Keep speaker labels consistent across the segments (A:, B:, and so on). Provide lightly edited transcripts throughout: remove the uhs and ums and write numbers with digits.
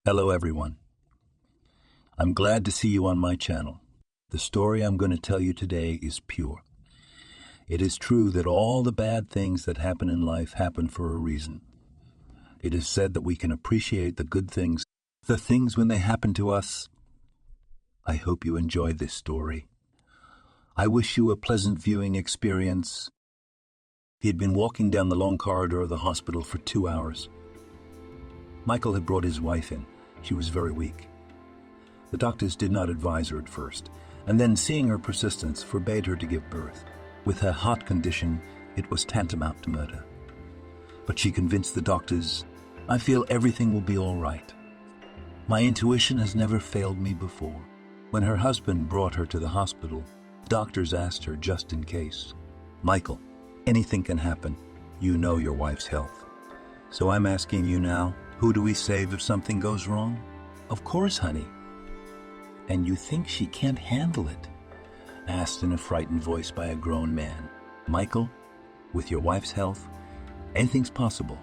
A: Hello everyone. I'm glad to see you on my channel. The story I'm going to tell you today is pure. It is true that all the bad things that happen in life happen for a reason. It is said that we can appreciate the good things, the things when they happen to us. I hope you enjoy this story. I wish you a pleasant viewing experience. He had been walking down the long corridor of the hospital for 2 hours. Michael had brought his wife in. She was very weak. The doctors did not advise her at first, and then, seeing her persistence, forbade her to give birth. With her heart condition, it was tantamount to murder. But she convinced the doctors, "I feel everything will be all right. My intuition has never failed me before." When her husband brought her to the hospital, doctors asked her just in case, "Michael, anything can happen. You know your wife's health. So I'm asking you now, who do we save if something goes wrong?" "Of course, honey." "And you think she can't handle it?" asked in a frightened voice by a grown man. "Michael, with your wife's health, anything's possible,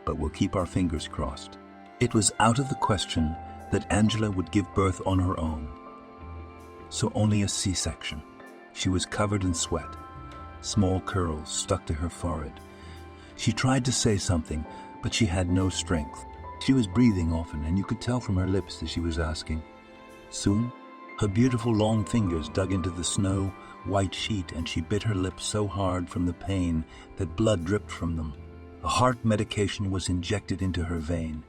A: but we'll keep our fingers crossed." It was out of the question that Angela would give birth on her own. So only a C-section. She was covered in sweat. Small curls stuck to her forehead. She tried to say something, but she had no strength. She was breathing often, and you could tell from her lips that she was asking. Soon, her beautiful long fingers dug into the snow white sheet, and she bit her lips so hard from the pain that blood dripped from them. A heart medication was injected into her vein.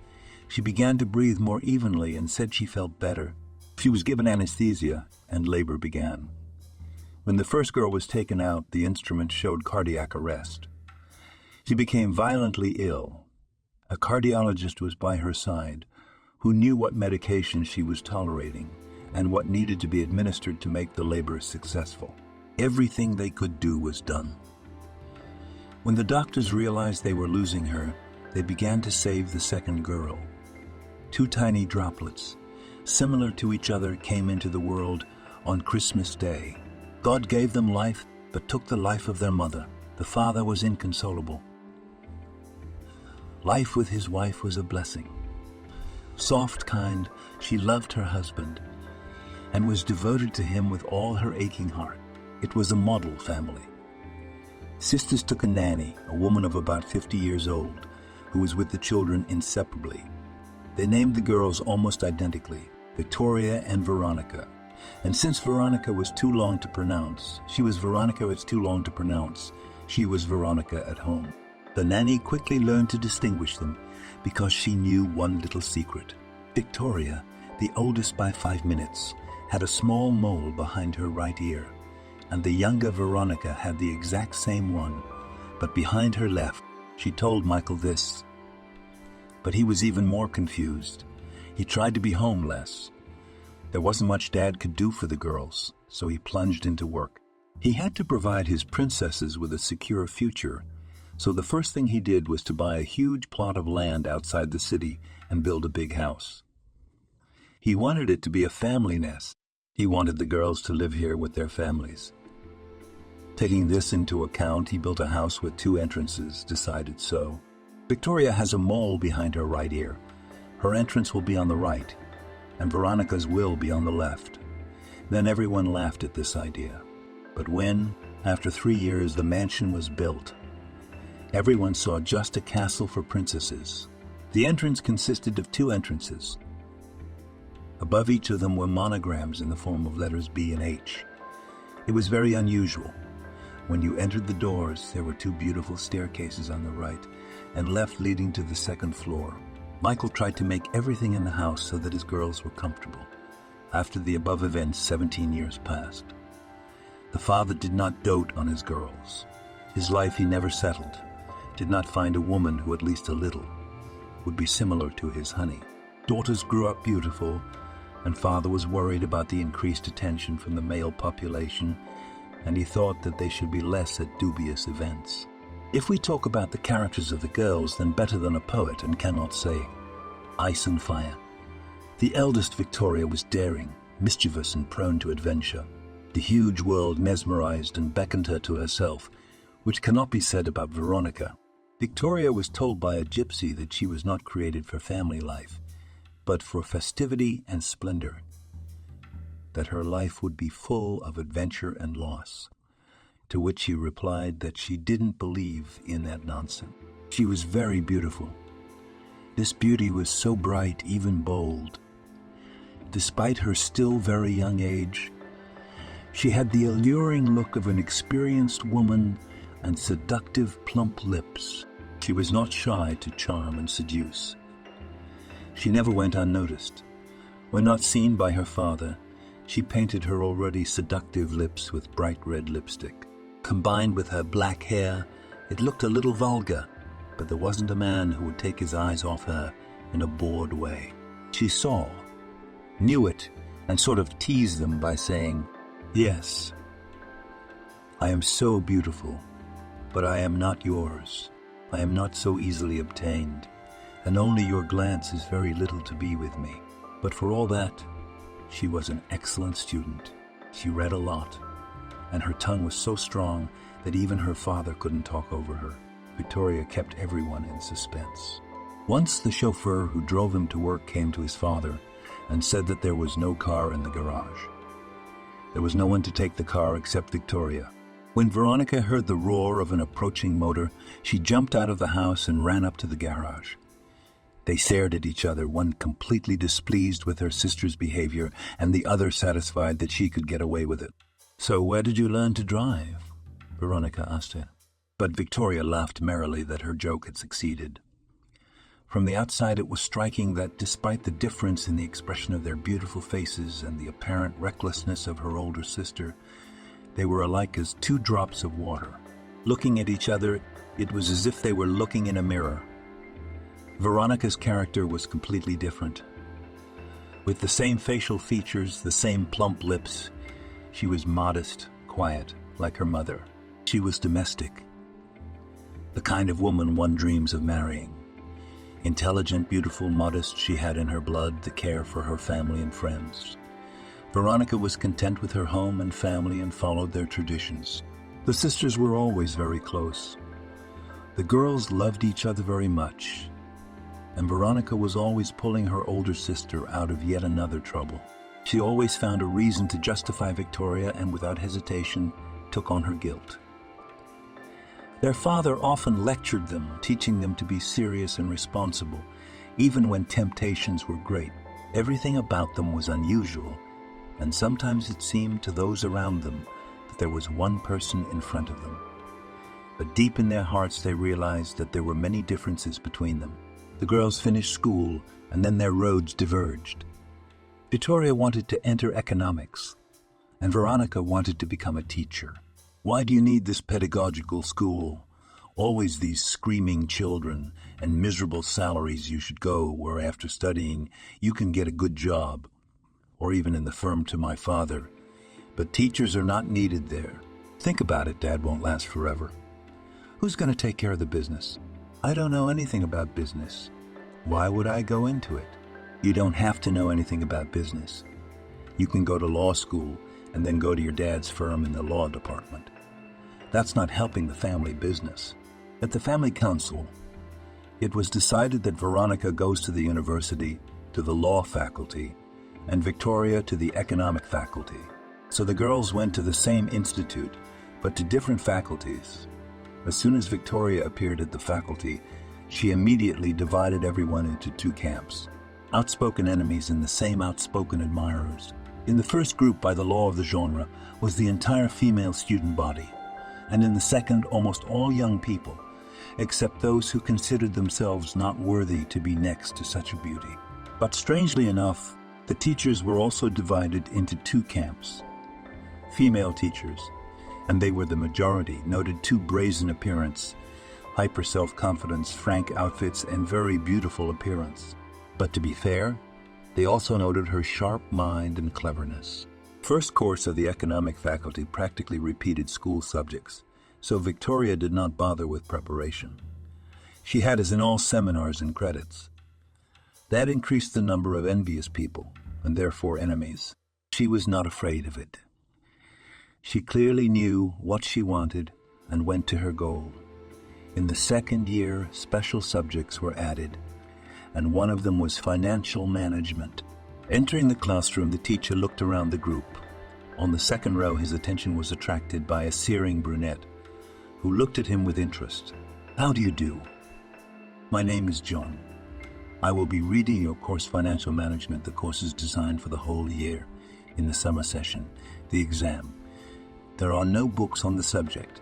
A: She began to breathe more evenly and said she felt better. She was given anesthesia, and labor began. When the first girl was taken out, the instrument showed cardiac arrest. She became violently ill. A cardiologist was by her side, who knew what medication she was tolerating and what needed to be administered to make the labor successful. Everything they could do was done. When the doctors realized they were losing her, they began to save the second girl. 2 tiny droplets, similar to each other, came into the world on Christmas Day. God gave them life, but took the life of their mother. The father was inconsolable. Life with his wife was a blessing. Soft, kind, she loved her husband and was devoted to him with all her aching heart. It was a model family. Sisters took a nanny, a woman of about 50 years old, who was with the children inseparably. They named the girls almost identically, Victoria and Veronica. And since Veronica was too long to pronounce, she was Veronica at home. The nanny quickly learned to distinguish them because she knew one little secret. Victoria, the oldest by 5 minutes, had a small mole behind her right ear, and the younger Veronica had the exact same one, but behind her left. She told Michael this. But he was even more confused. He tried to be home less. There wasn't much Dad could do for the girls, so he plunged into work. He had to provide his princesses with a secure future, so the first thing he did was to buy a huge plot of land outside the city and build a big house. He wanted it to be a family nest. He wanted the girls to live here with their families. Taking this into account, he built a house with 2 entrances, decided so. Victoria has a mole behind her right ear. Her entrance will be on the right, and Veronica's will be on the left. Then everyone laughed at this idea. But when, after 3 years, the mansion was built, everyone saw just a castle for princesses. The entrance consisted of 2 entrances. Above each of them were monograms in the form of letters B and H. It was very unusual. When you entered the doors, there were 2 beautiful staircases on the right and left leading to the 2nd floor. Michael tried to make everything in the house so that his girls were comfortable. After the above events, 17 years passed. The father did not dote on his girls. His life he never settled, did not find a woman who, at least a little, would be similar to his honey. Daughters grew up beautiful, and father was worried about the increased attention from the male population, and he thought that they should be less at dubious events. If we talk about the characters of the girls, then better than a poet and cannot say. Ice and fire. The eldest, Victoria, was daring, mischievous, and prone to adventure. The huge world mesmerized and beckoned her to herself, which cannot be said about Veronica. Victoria was told by a gypsy that she was not created for family life, but for festivity and splendor, that her life would be full of adventure and loss, to which she replied that she didn't believe in that nonsense. She was very beautiful. This beauty was so bright, even bold. Despite her still very young age, she had the alluring look of an experienced woman and seductive plump lips. She was not shy to charm and seduce. She never went unnoticed. When not seen by her father, she painted her already seductive lips with bright red lipstick. Combined with her black hair, it looked a little vulgar, but there wasn't a man who would take his eyes off her in a bored way. She saw, knew it, and sort of teased them by saying, "Yes, I am so beautiful, but I am not yours. I am not so easily obtained, and only your glance is very little to be with me." But for all that, she was an excellent student. She read a lot, and her tongue was so strong that even her father couldn't talk over her. Victoria kept everyone in suspense. Once the chauffeur who drove him to work came to his father and said that there was no car in the garage. There was no one to take the car except Victoria. When Veronica heard the roar of an approaching motor, she jumped out of the house and ran up to the garage. They stared at each other, one completely displeased with her sister's behavior and the other satisfied that she could get away with it. "So where did you learn to drive?" Veronica asked her. But Victoria laughed merrily that her joke had succeeded. From the outside, it was striking that despite the difference in the expression of their beautiful faces and the apparent recklessness of her older sister, they were alike as two drops of water. Looking at each other, it was as if they were looking in a mirror. Veronica's character was completely different. With the same facial features, the same plump lips, she was modest, quiet, like her mother. She was domestic, the kind of woman one dreams of marrying. Intelligent, beautiful, modest, she had in her blood the care for her family and friends. Veronica was content with her home and family and followed their traditions. The sisters were always very close. The girls loved each other very much, and Veronica was always pulling her older sister out of yet another trouble. She always found a reason to justify Victoria and without hesitation took on her guilt. Their father often lectured them, teaching them to be serious and responsible, even when temptations were great. Everything about them was unusual, and sometimes it seemed to those around them that there was one person in front of them. But deep in their hearts they realized that there were many differences between them. The girls finished school, and then their roads diverged. Victoria wanted to enter economics, and Veronica wanted to become a teacher. "Why do you need this pedagogical school? Always these screaming children and miserable salaries. You should go where after studying you can get a good job, or even in the firm to my father. But teachers are not needed there. Think about it, Dad won't last forever. Who's going to take care of the business? I don't know anything about business. Why would I go into it?" You don't have to know anything about business. You can go to law school and then go to your dad's firm in the law department. That's not helping the family business. At the family council, it was decided that Veronica goes to the university, to the law faculty, and Victoria to the economic faculty. So the girls went to the same institute, but to different faculties. As soon as Victoria appeared at the faculty, she immediately divided everyone into two camps. Outspoken enemies and the same outspoken admirers. In the first group, by the law of the genre, was the entire female student body, and in the second, almost all young people, except those who considered themselves not worthy to be next to such a beauty. But strangely enough, the teachers were also divided into two camps. Female teachers, and they were the majority, noted too brazen appearance, hyper self-confidence, frank outfits, and very beautiful appearance. But to be fair, they also noted her sharp mind and cleverness. First course of the economic faculty practically repeated school subjects, so Victoria did not bother with preparation. She had, as in all seminars, and credits. That increased the number of envious people, and therefore enemies. She was not afraid of it. She clearly knew what she wanted and went to her goal. In the second year, special subjects were added, and one of them was financial management. Entering the classroom, the teacher looked around the group. On the second row, his attention was attracted by a searing brunette who looked at him with interest. "How do you do? My name is John. I will be reading your course, Financial Management. The course is designed for the whole year. In the summer session, the exam. There are no books on the subject,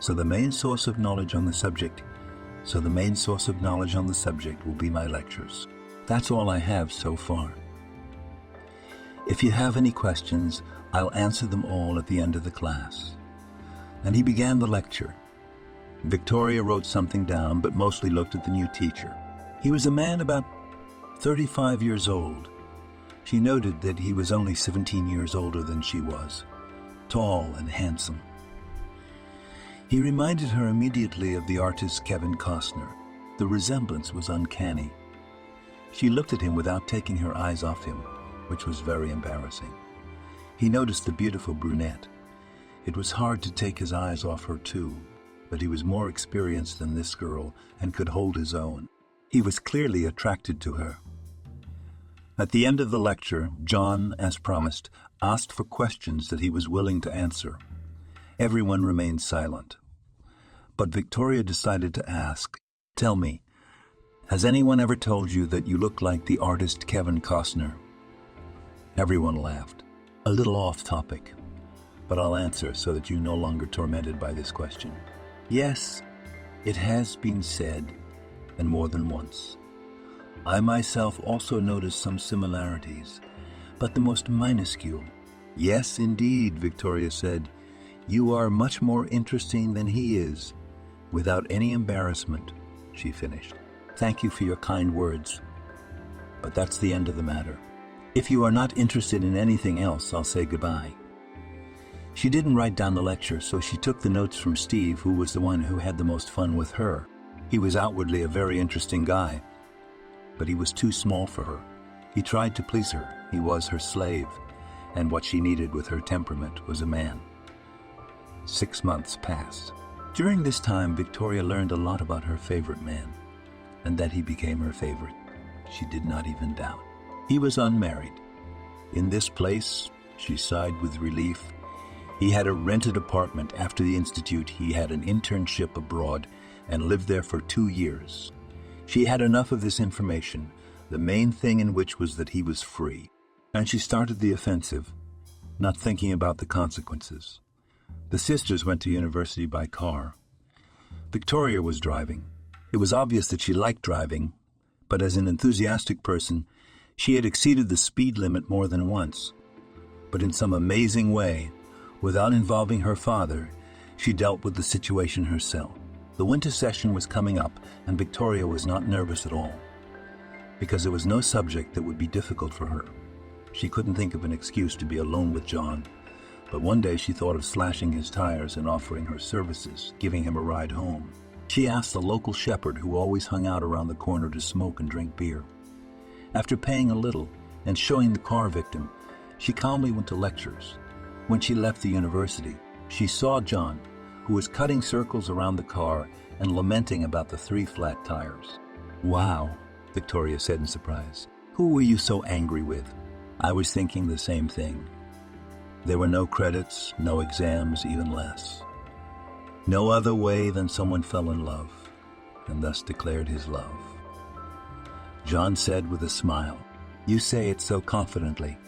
A: so the main source of knowledge on the subject will be my lectures. That's all I have so far. If you have any questions, I'll answer them all at the end of the class." And he began the lecture. Victoria wrote something down, but mostly looked at the new teacher. He was a man about 35 years old. She noted that he was only 17 years older than she was, tall and handsome. He reminded her immediately of the artist Kevin Costner. The resemblance was uncanny. She looked at him without taking her eyes off him, which was very embarrassing. He noticed the beautiful brunette. It was hard to take his eyes off her too, but he was more experienced than this girl and could hold his own. He was clearly attracted to her. At the end of the lecture, John, as promised, asked for questions that he was willing to answer. Everyone remained silent. But Victoria decided to ask, "Tell me, has anyone ever told you that you look like the artist Kevin Costner?" Everyone laughed. A little off topic, but I'll answer so that you're no longer tormented by this question. Yes, it has been said, and more than once. I myself also noticed some similarities, but the most minuscule. Yes, indeed, Victoria said. You are much more interesting than he is. Without any embarrassment, she finished. Thank you for your kind words. But that's the end of the matter. If you are not interested in anything else, I'll say goodbye. She didn't write down the lecture, so she took the notes from Steve, who was the one who had the most fun with her. He was outwardly a very interesting guy, but he was too small for her. He tried to please her. He was her slave, and what she needed with her temperament was a man. 6 months passed. During this time, Victoria learned a lot about her favorite man, and that he became her favorite. She did not even doubt. He was unmarried. In this place, she sighed with relief. He had a rented apartment. After the institute, he had an internship abroad and lived there for 2 years. She had enough of this information, the main thing in which was that he was free. And she started the offensive, not thinking about the consequences. The sisters went to university by car. Victoria was driving. It was obvious that she liked driving, but as an enthusiastic person, she had exceeded the speed limit more than once. But in some amazing way, without involving her father, she dealt with the situation herself. The winter session was coming up, and Victoria was not nervous at all, because there was no subject that would be difficult for her. She couldn't think of an excuse to be alone with John, but one day she thought of slashing his tires and offering her services, giving him a ride home. She asked the local shepherd who always hung out around the corner to smoke and drink beer. After paying a little and showing the car victim, she calmly went to lectures. When she left the university, she saw John, who was cutting circles around the car and lamenting about the 3 flat tires. "Wow," Victoria said in surprise. "Who were you so angry with?" "I was thinking the same thing. There were no credits, no exams, even less. No other way than someone fell in love, and thus declared his love." John said with a smile, "You say it so confidently,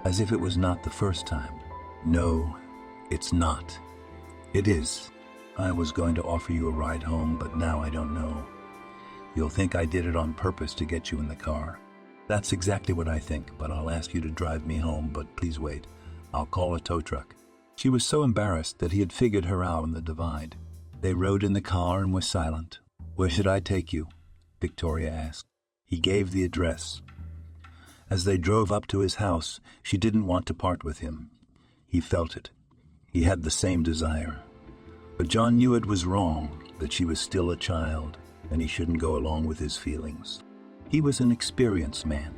A: as if it was not the first time." "No, it's not. It is. I was going to offer you a ride home, but now I don't know. You'll think I did it on purpose to get you in the car." "That's exactly what I think, but I'll ask you to drive me home, but please wait. I'll call a tow truck." She was so embarrassed that he had figured her out on the divide. They rode in the car and were silent. "Where should I take you?" Victoria asked. He gave the address. As they drove up to his house, she didn't want to part with him. He felt it. He had the same desire. But John knew it was wrong, that she was still a child, and he shouldn't go along with his feelings. He was an experienced man.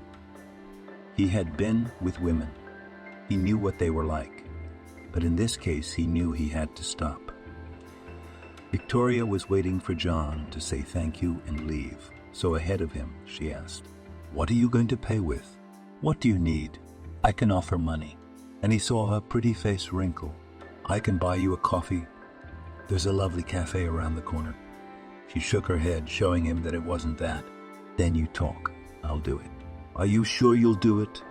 A: He had been with women. He knew what they were like. But in this case, he knew he had to stop. Victoria was waiting for John to say thank you and leave. so ahead of him, she asked, "What are you going to pay with? What do you need? I can offer money." And he saw her pretty face wrinkle. "I can buy you a coffee. There's a lovely cafe around the corner." She shook her head, showing him that it wasn't that. "Then you talk. I'll do it." "Are you sure you'll do it?"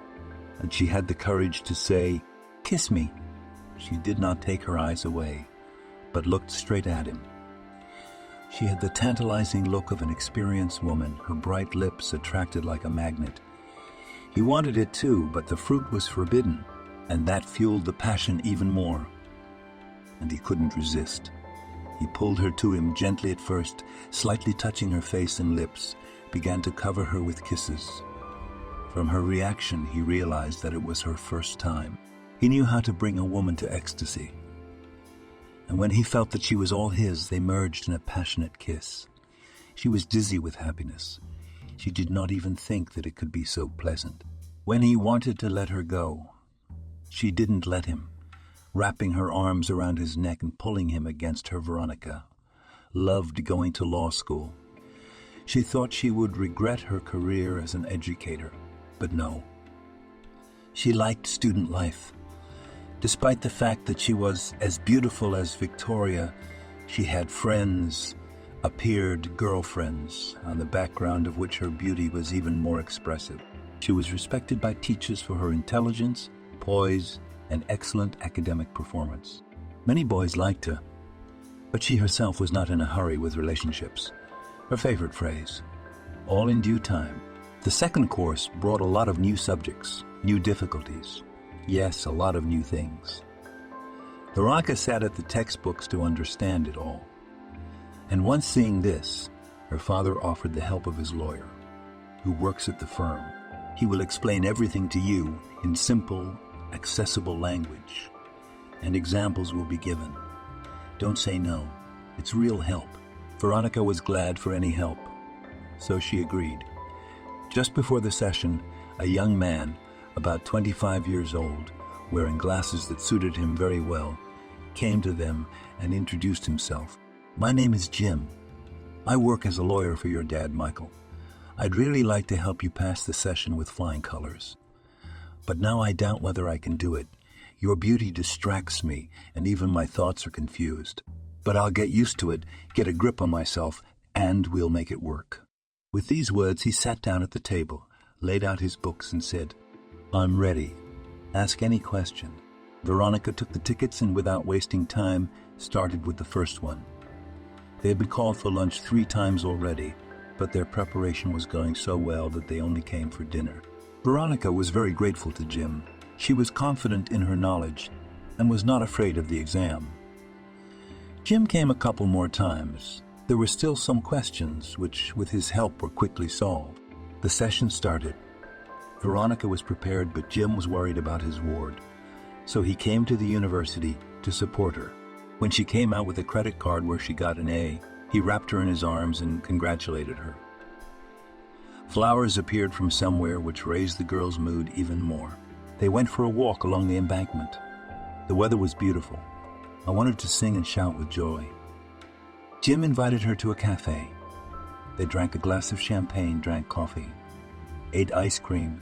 A: And she had the courage to say, "Kiss me." She did not take her eyes away, but looked straight at him. She had the tantalizing look of an experienced woman, her bright lips attracted like a magnet. He wanted it too, but the fruit was forbidden, and that fueled the passion even more. And he couldn't resist. He pulled her to him gently at first, slightly touching her face and lips, began to cover her with kisses. From her reaction, he realized that it was her first time. He knew how to bring a woman to ecstasy. And when he felt that she was all his, they merged in a passionate kiss. She was dizzy with happiness. She did not even think that it could be so pleasant. When he wanted to let her go, she didn't let him, wrapping her arms around his neck and pulling him against her. Veronica loved going to law school. She thought she would regret her career as an educator, but no. She liked student life. Despite the fact that she was as beautiful as Victoria, she had friends, appeared girlfriends, on the background of which her beauty was even more expressive. She was respected by teachers for her intelligence, poise, and excellent academic performance. Many boys liked her, but she herself was not in a hurry with relationships. Her favorite phrase, "all in due time." The second course brought a lot of new subjects, new difficulties. Yes, a lot of new things. Veronica sat at the textbooks to understand it all. And once seeing this, her father offered the help of his lawyer, who works at the firm. He will explain everything to you in simple, accessible language, and examples will be given. Don't say no. It's real help. Veronica was glad for any help, so she agreed. Just before the session, a young man, about 25 years old, wearing glasses that suited him very well, came to them and introduced himself. "My name is Jim. I work as a lawyer for your dad, Michael. I'd really like to help you pass the session with flying colors. But now I doubt whether I can do it. Your beauty distracts me, and even my thoughts are confused. But I'll get used to it, get a grip on myself, and we'll make it work." With these words, he sat down at the table, laid out his books, and said, "I'm ready. Ask any question." Veronica took the tickets and, without wasting time, started with the first one. They had been called for lunch 3 times already, but their preparation was going so well that they only came for dinner. Veronica was very grateful to Jim. She was confident in her knowledge and was not afraid of the exam. Jim came a couple more times. There were still some questions, which, with his help, were quickly solved. The session started. Veronica was prepared, but Jim was worried about his ward, so he came to the university to support her. When she came out with a credit card where she got an A, he wrapped her in his arms and congratulated her. Flowers appeared from somewhere, which raised the girl's mood even more. They went for a walk along the embankment. The weather was beautiful. I wanted to sing and shout with joy. Jim invited her to a cafe. They drank a glass of champagne, drank coffee, ate ice cream,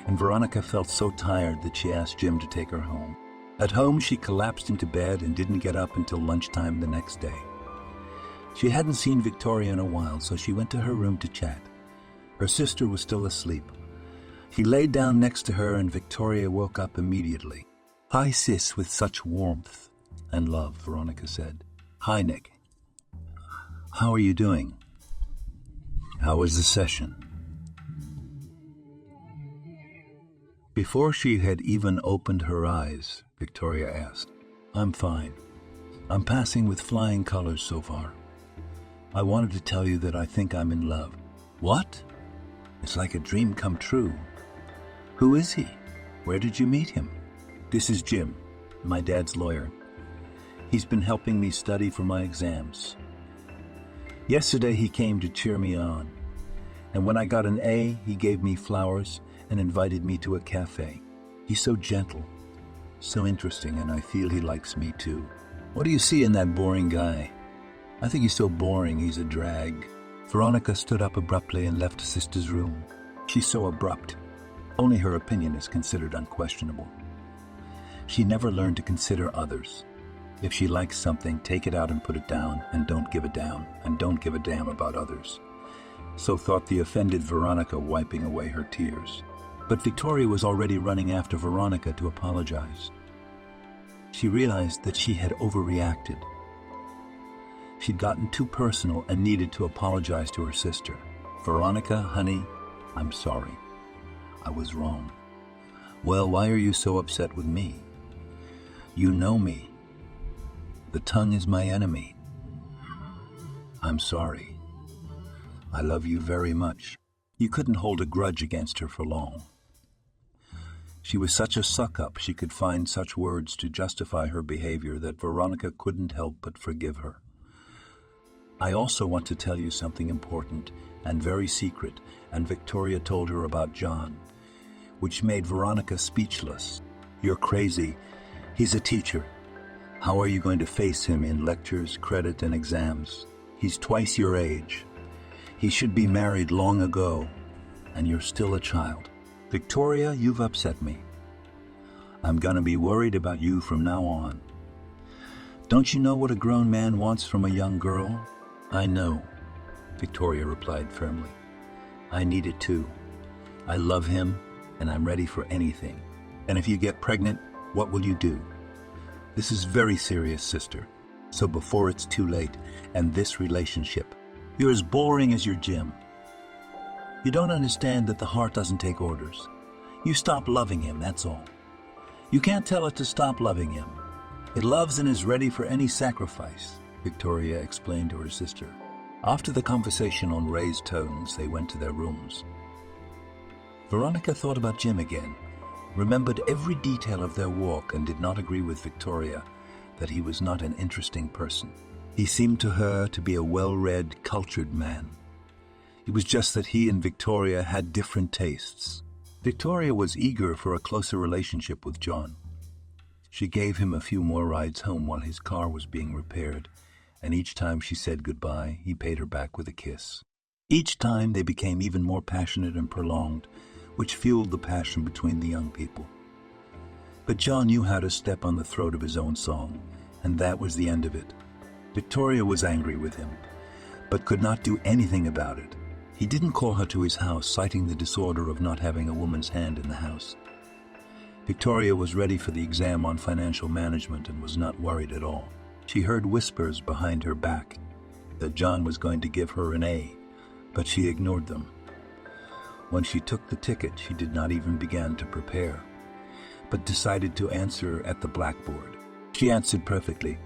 A: and Veronica felt so tired that she asked Jim to take her home. At home, she collapsed into bed and didn't get up until lunchtime the next day. She hadn't seen Victoria in a while, so she went to her room to chat. Her sister was still asleep. He laid down next to her, and Victoria woke up immediately. "Hi, sis," with such warmth and love, Veronica said. "Hi, Nick. How are you doing? How was the session?" Before she had even opened her eyes, Victoria asked, "I'm fine. I'm passing with flying colors so far. I wanted to tell you that I think I'm in love." "What? It's like a dream come true. Who is he? Where did you meet him?" "This is Jim, my dad's lawyer. He's been helping me study for my exams. Yesterday he came to cheer me on, and when I got an A, he gave me flowers and invited me to a cafe. He's so gentle, so interesting, and I feel he likes me too." "What do you see in that boring guy?" "I think he's so boring, he's a drag." Veronica stood up abruptly and left her sister's room. She's so abrupt. Only her opinion is considered unquestionable. She never learned to consider others. If she likes something, take it out and put it down, and don't give a damn, and don't give a damn about others. So thought the offended Veronica, wiping away her tears. But Victoria was already running after Veronica to apologize. She realized that she had overreacted. She'd gotten too personal and needed to apologize to her sister. Veronica, honey, I'm sorry. I was wrong. Well, why are you so upset with me? You know me. The tongue is my enemy. I'm sorry. I love you very much. You couldn't hold a grudge against her for long. She was such a suck-up she could find such words to justify her behavior that Veronica couldn't help but forgive her. I also want to tell you something important and very secret, and Victoria told her about John, which made Veronica speechless. You're crazy. He's a teacher. How are you going to face him in lectures, credit, and exams? He's twice your age. He should be married long ago, and you're still a child. Victoria, you've upset me. I'm gonna be worried about you from now on. Don't you know what a grown man wants from a young girl? I know, Victoria replied firmly. I need it too. I love him, and I'm ready for anything. And if you get pregnant, what will you do? This is very serious, sister. So before it's too late, and this relationship, you're as boring as your gym. You don't understand that the heart doesn't take orders. You stop loving him, that's all. You can't tell it to stop loving him. It loves and is ready for any sacrifice, Victoria explained to her sister. After the conversation on raised tones, they went to their rooms. Veronica thought about Jim again, remembered every detail of their walk, and did not agree with Victoria that he was not an interesting person. He seemed to her to be a well-read, cultured man. It was just that he and Victoria had different tastes. Victoria was eager for a closer relationship with John. She gave him a few more rides home while his car was being repaired, and each time she said goodbye, he paid her back with a kiss. Each time they became even more passionate and prolonged, which fueled the passion between the young people. But John knew how to step on the throat of his own song, and that was the end of it. Victoria was angry with him, but could not do anything about it. He didn't call her to his house, citing the disorder of not having a woman's hand in the house. Victoria was ready for the exam on financial management and was not worried at all. She heard whispers behind her back that John was going to give her an A, but she ignored them. When she took the ticket, she did not even begin to prepare, but decided to answer at the blackboard. She answered perfectly.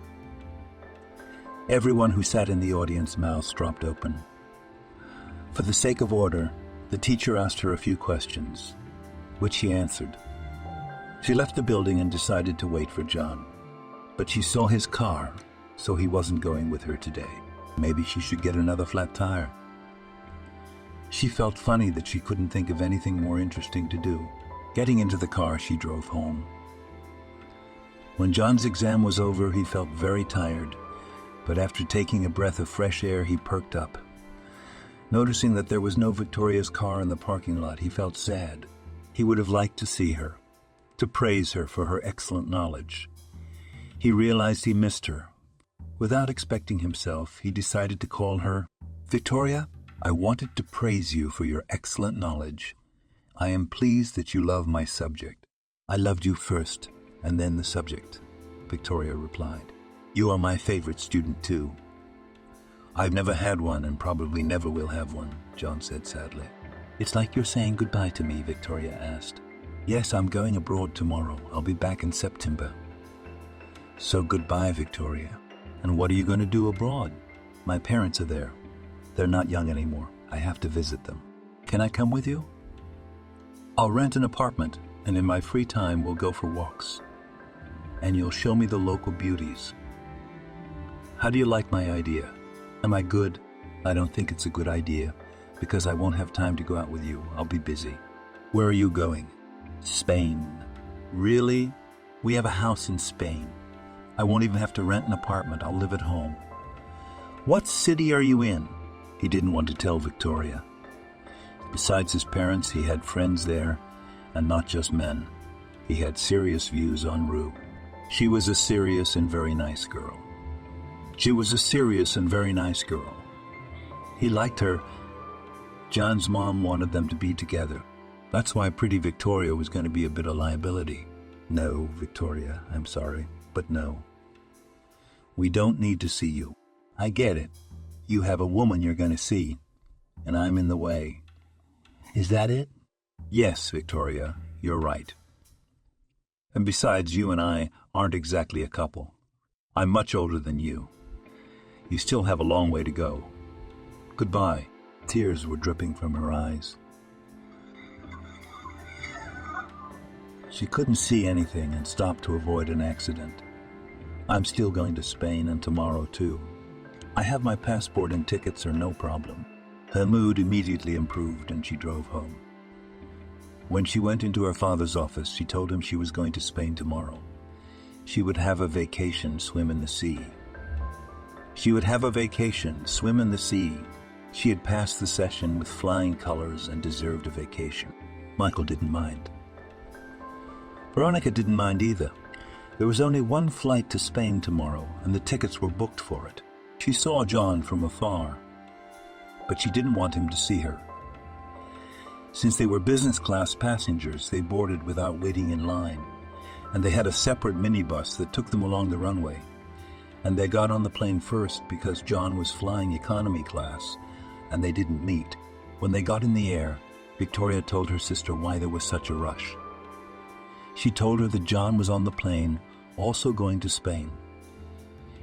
A: Everyone who sat in the audience mouths dropped open. For the sake of order, the teacher asked her a few questions, which she answered. She left the building and decided to wait for John. But she saw his car, so he wasn't going with her today. Maybe she should get another flat tire. She felt funny that she couldn't think of anything more interesting to do. Getting into the car, she drove home. When John's exam was over, he felt very tired, but after taking a breath of fresh air, he perked up. Noticing that there was no Victoria's car in the parking lot, he felt sad. He would have liked to see her, to praise her for her excellent knowledge. He realized he missed her. Without expecting himself, he decided to call her. Victoria, I wanted to praise you for your excellent knowledge. I am pleased that you love my subject. I loved you first, and then the subject, Victoria replied. You are my favorite student, too. I've never had one and probably never will have one, John said sadly. It's like you're saying goodbye to me, Victoria asked. Yes, I'm going abroad tomorrow. I'll be back in September. So goodbye, Victoria. And what are you going to do abroad? My parents are there. They're not young anymore. I have to visit them. Can I come with you? I'll rent an apartment, and in my free time we'll go for walks. And you'll show me the local beauties. How do you like my idea? Am I good? I don't think it's a good idea, because I won't have time to go out with you. I'll be busy. Where are you going? Spain. Really? We have a house in Spain. I won't even have to rent an apartment. I'll live at home. What city are you in? He didn't want to tell Victoria. Besides his parents, he had friends there, and not just men. He had serious views on Rue. She was a serious and very nice girl. She was a serious and very nice girl. He liked her. John's mom wanted them to be together. That's why pretty Victoria was going to be a bit of liability. No, Victoria, I'm sorry, but no. We don't need to see you. I get it. You have a woman you're going to see, and I'm in the way. Is that it? Yes, Victoria, you're right. And besides, you and I aren't exactly a couple. I'm much older than you. You still have a long way to go. Goodbye. Tears were dripping from her eyes. She couldn't see anything and stopped to avoid an accident. I'm still going to Spain, and tomorrow too. I have my passport and tickets are no problem. Her mood immediately improved and she drove home. When she went into her father's office, she told him she was going to Spain tomorrow. She would have a vacation, swim in the sea. She would have a vacation, swim in the sea. She had passed the session with flying colors and deserved a vacation. Michael didn't mind. Veronica didn't mind either. There was only one flight to Spain tomorrow, and the tickets were booked for it. She saw John from afar, but she didn't want him to see her. Since they were business-class passengers, they boarded without waiting in line, and they had a separate minibus that took them along the runway. And they got on the plane first because John was flying economy class, and they didn't meet. When they got in the air, Victoria told her sister why there was such a rush. She told her that John was on the plane, also going to Spain.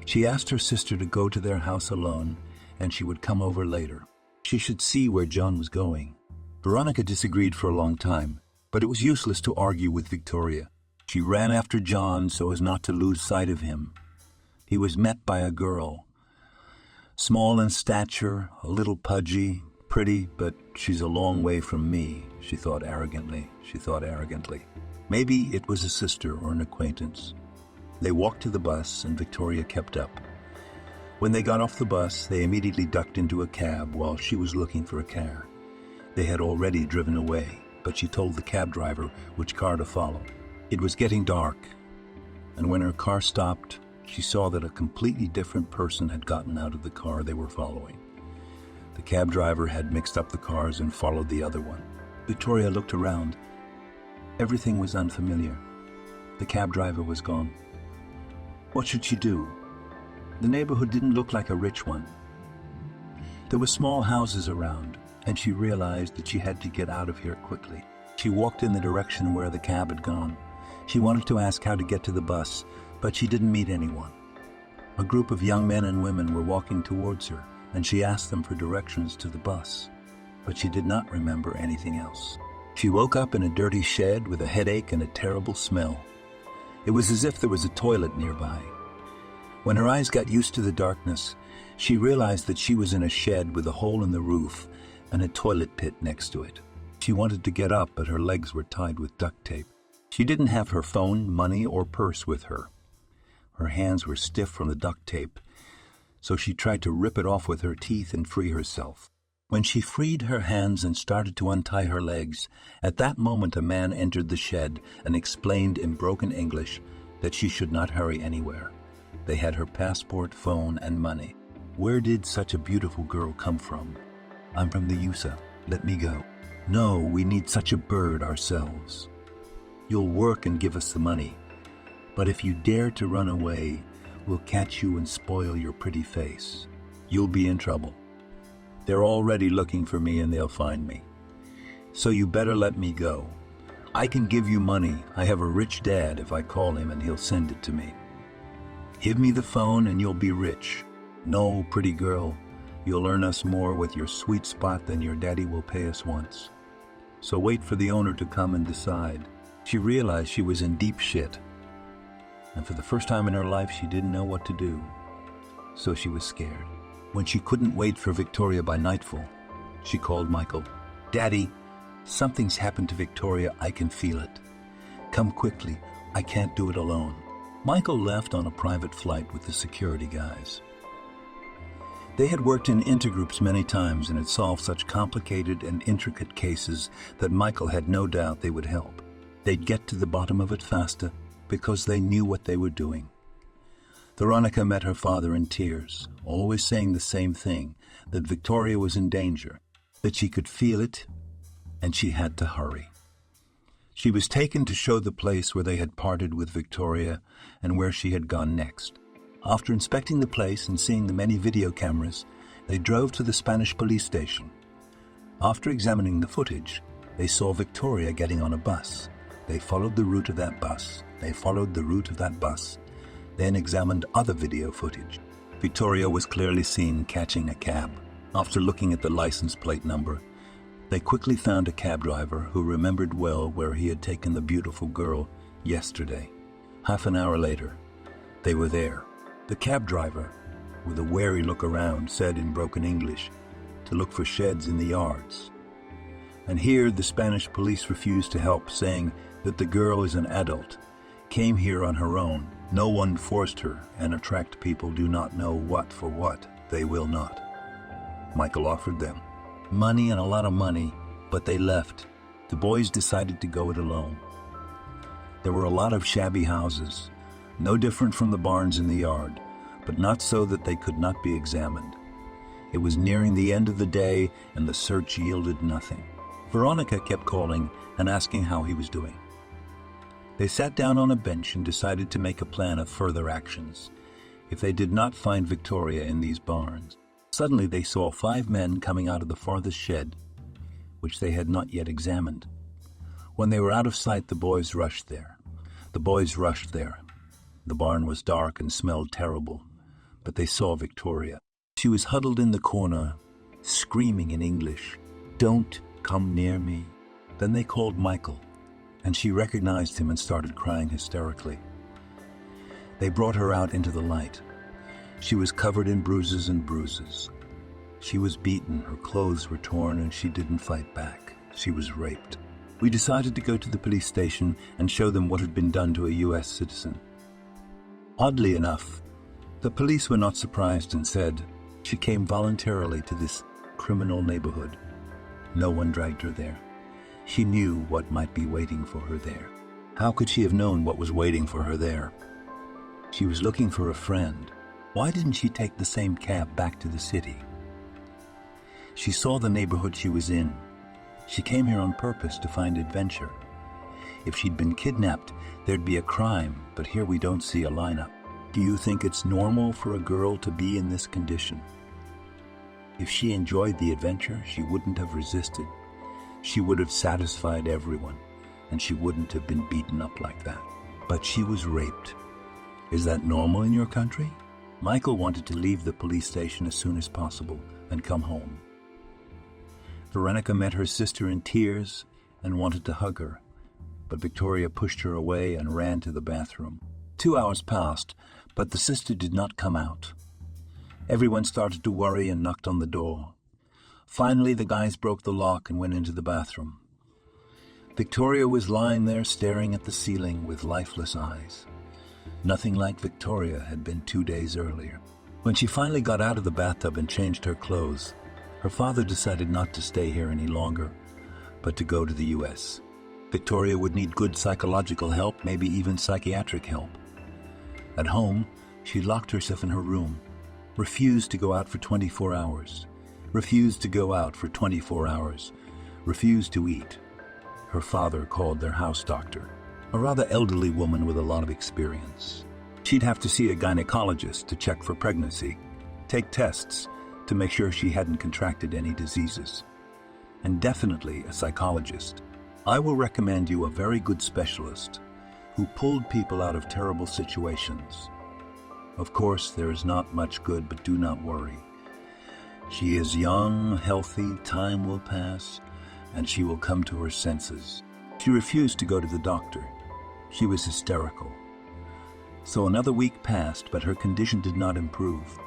A: She asked her sister to go to their house alone, and she would come over later. She should see where John was going. Veronica disagreed for a long time, but it was useless to argue with Victoria. She ran after John so as not to lose sight of him. He was met by a girl. Small in stature, a little pudgy, pretty, but she's a long way from me, she thought arrogantly. Maybe it was a sister or an acquaintance. They walked to the bus, and Victoria kept up. When they got off the bus, they immediately ducked into a cab while she was looking for a car. They had already driven away, but she told the cab driver which car to follow. It was getting dark, and when her car stopped, she saw that a completely different person had gotten out of the car they were following. The cab driver had mixed up the cars and followed the other one. Victoria looked around. Everything was unfamiliar. The cab driver was gone. What should she do? The neighborhood didn't look like a rich one. There were small houses around, and she realized that she had to get out of here quickly. She walked in the direction where the cab had gone. She wanted to ask how to get to the bus, but she didn't meet anyone. A group of young men and women were walking towards her, and she asked them for directions to the bus, but she did not remember anything else. She woke up in a dirty shed with a headache and a terrible smell. It was as if there was a toilet nearby. When her eyes got used to the darkness, she realized that she was in a shed with a hole in the roof and a toilet pit next to it. She wanted to get up, but her legs were tied with duct tape. She didn't have her phone, money, or purse with her. Her hands were stiff from the duct tape, so she tried to rip it off with her teeth and free herself. When she freed her hands and started to untie her legs, at that moment a man entered the shed and explained in broken English that she should not hurry anywhere. They had her passport, phone, and money. Where did such a beautiful girl come from? I'm from the USA. Let me go. No, we need such a bird ourselves. You'll work and give us the money. But if you dare to run away, we'll catch you and spoil your pretty face. You'll be in trouble. They're already looking for me and they'll find me. So you better let me go. I can give you money. I have a rich dad. If I call him and he'll send it to me. Give me the phone and you'll be rich. No, pretty girl, you'll earn us more with your sweet spot than your daddy will pay us once. So wait for the owner to come and decide. She realized she was in deep shit. And for the first time in her life, she didn't know what to do. So she was scared. When she couldn't wait for Victoria by nightfall, she called Michael. Daddy, something's happened to Victoria. I can feel it. Come quickly. I can't do it alone. Michael left on a private flight with the security guys. They had worked in intergroups many times and had solved such complicated and intricate cases that Michael had no doubt they would help. They'd get to the bottom of it faster because they knew what they were doing. Veronica met her father in tears, always saying the same thing, that Victoria was in danger, that she could feel it, and she had to hurry. She was taken to show the place where they had parted with Victoria and where she had gone next. After inspecting the place and seeing the many video cameras, they drove to the Spanish police station. After examining the footage, they saw Victoria getting on a bus. They followed the route of that bus. Then examined other video footage. Victoria was clearly seen catching a cab. After looking at the license plate number, they quickly found a cab driver who remembered well where he had taken the beautiful girl yesterday. Half an hour later, they were there. The cab driver, with a wary look around, said in broken English to look for sheds in the yards. And here the Spanish police refused to help, saying that the girl is an adult, came here on her own. No one forced her, and attract people do not know what for what they will not. Michael offered them money and a lot of money, but they left. The boys decided to go it alone. There were a lot of shabby houses, no different from the barns in the yard, but not so that they could not be examined. It was nearing the end of the day, and the search yielded nothing. Veronica kept calling and asking how he was doing. They sat down on a bench and decided to make a plan of further actions if they did not find Victoria in these barns. Suddenly they saw 5 men coming out of the farthest shed, which they had not yet examined. When they were out of sight, the boys rushed there. The barn was dark and smelled terrible, but they saw Victoria. She was huddled in the corner, screaming in English, "Don't come near me." Then they called Michael, and she recognized him and started crying hysterically. They brought her out into the light. She was covered in bruises and bruises. She was beaten, her clothes were torn, and she didn't fight back. She was raped. We decided to go to the police station and show them what had been done to a U.S. citizen. Oddly enough, the police were not surprised and said she came voluntarily to this criminal neighborhood. No one dragged her there. She knew what might be waiting for her there. How could she have known what was waiting for her there? She was looking for a friend. Why didn't she take the same cab back to the city? She saw the neighborhood she was in. She came here on purpose to find adventure. If she'd been kidnapped, there'd be a crime, but here we don't see a lineup. Do you think it's normal for a girl to be in this condition? If she enjoyed the adventure, she wouldn't have resisted. She would have satisfied everyone, and she wouldn't have been beaten up like that. But she was raped. Is that normal in your country? Michael wanted to leave the police station as soon as possible and come home. Veronica met her sister in tears and wanted to hug her, but Victoria pushed her away and ran to the bathroom. 2 hours passed, but the sister did not come out. Everyone started to worry and knocked on the door. Finally, the guys broke the lock and went into the bathroom. Victoria was lying there staring at the ceiling with lifeless eyes. Nothing like Victoria had been 2 days earlier. When she finally got out of the bathtub and changed her clothes, her father decided not to stay here any longer, but to go to the U.S. Victoria would need good psychological help, maybe even psychiatric help. At home, she locked herself in her room, refused to go out for 24 hours, refused to eat. Her father called their house doctor, a rather elderly woman with a lot of experience. She'd have to see a gynecologist to check for pregnancy, take tests to make sure she hadn't contracted any diseases, and definitely a psychologist. I will recommend you a very good specialist who pulled people out of terrible situations. Of course, there is not much good, but do not worry. She is young, healthy, time will pass, and she will come to her senses. She refused to go to the doctor. She was hysterical. So another week passed, but her condition did not improve.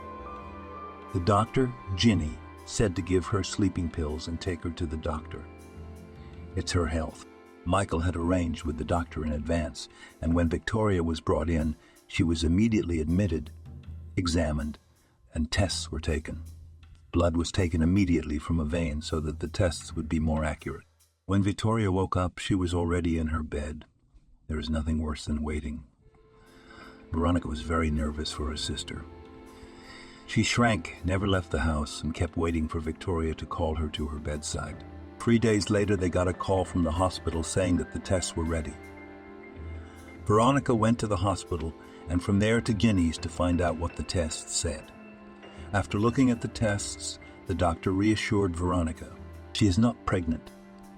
A: The doctor, Ginny, said to give her sleeping pills and take her to the doctor. It's her health. Michael had arranged with the doctor in advance, and when Victoria was brought in, she was immediately admitted, examined, and tests were taken. Blood was taken immediately from a vein so that the tests would be more accurate. When Victoria woke up, she was already in her bed. There is nothing worse than waiting. Veronica was very nervous for her sister. She shrank, never left the house, and kept waiting for Victoria to call her to her bedside. 3 days later, they got a call from the hospital saying that the tests were ready. Veronica went to the hospital and from there to Guineas to find out what the tests said. After looking at the tests, the doctor reassured Veronica. She is not pregnant.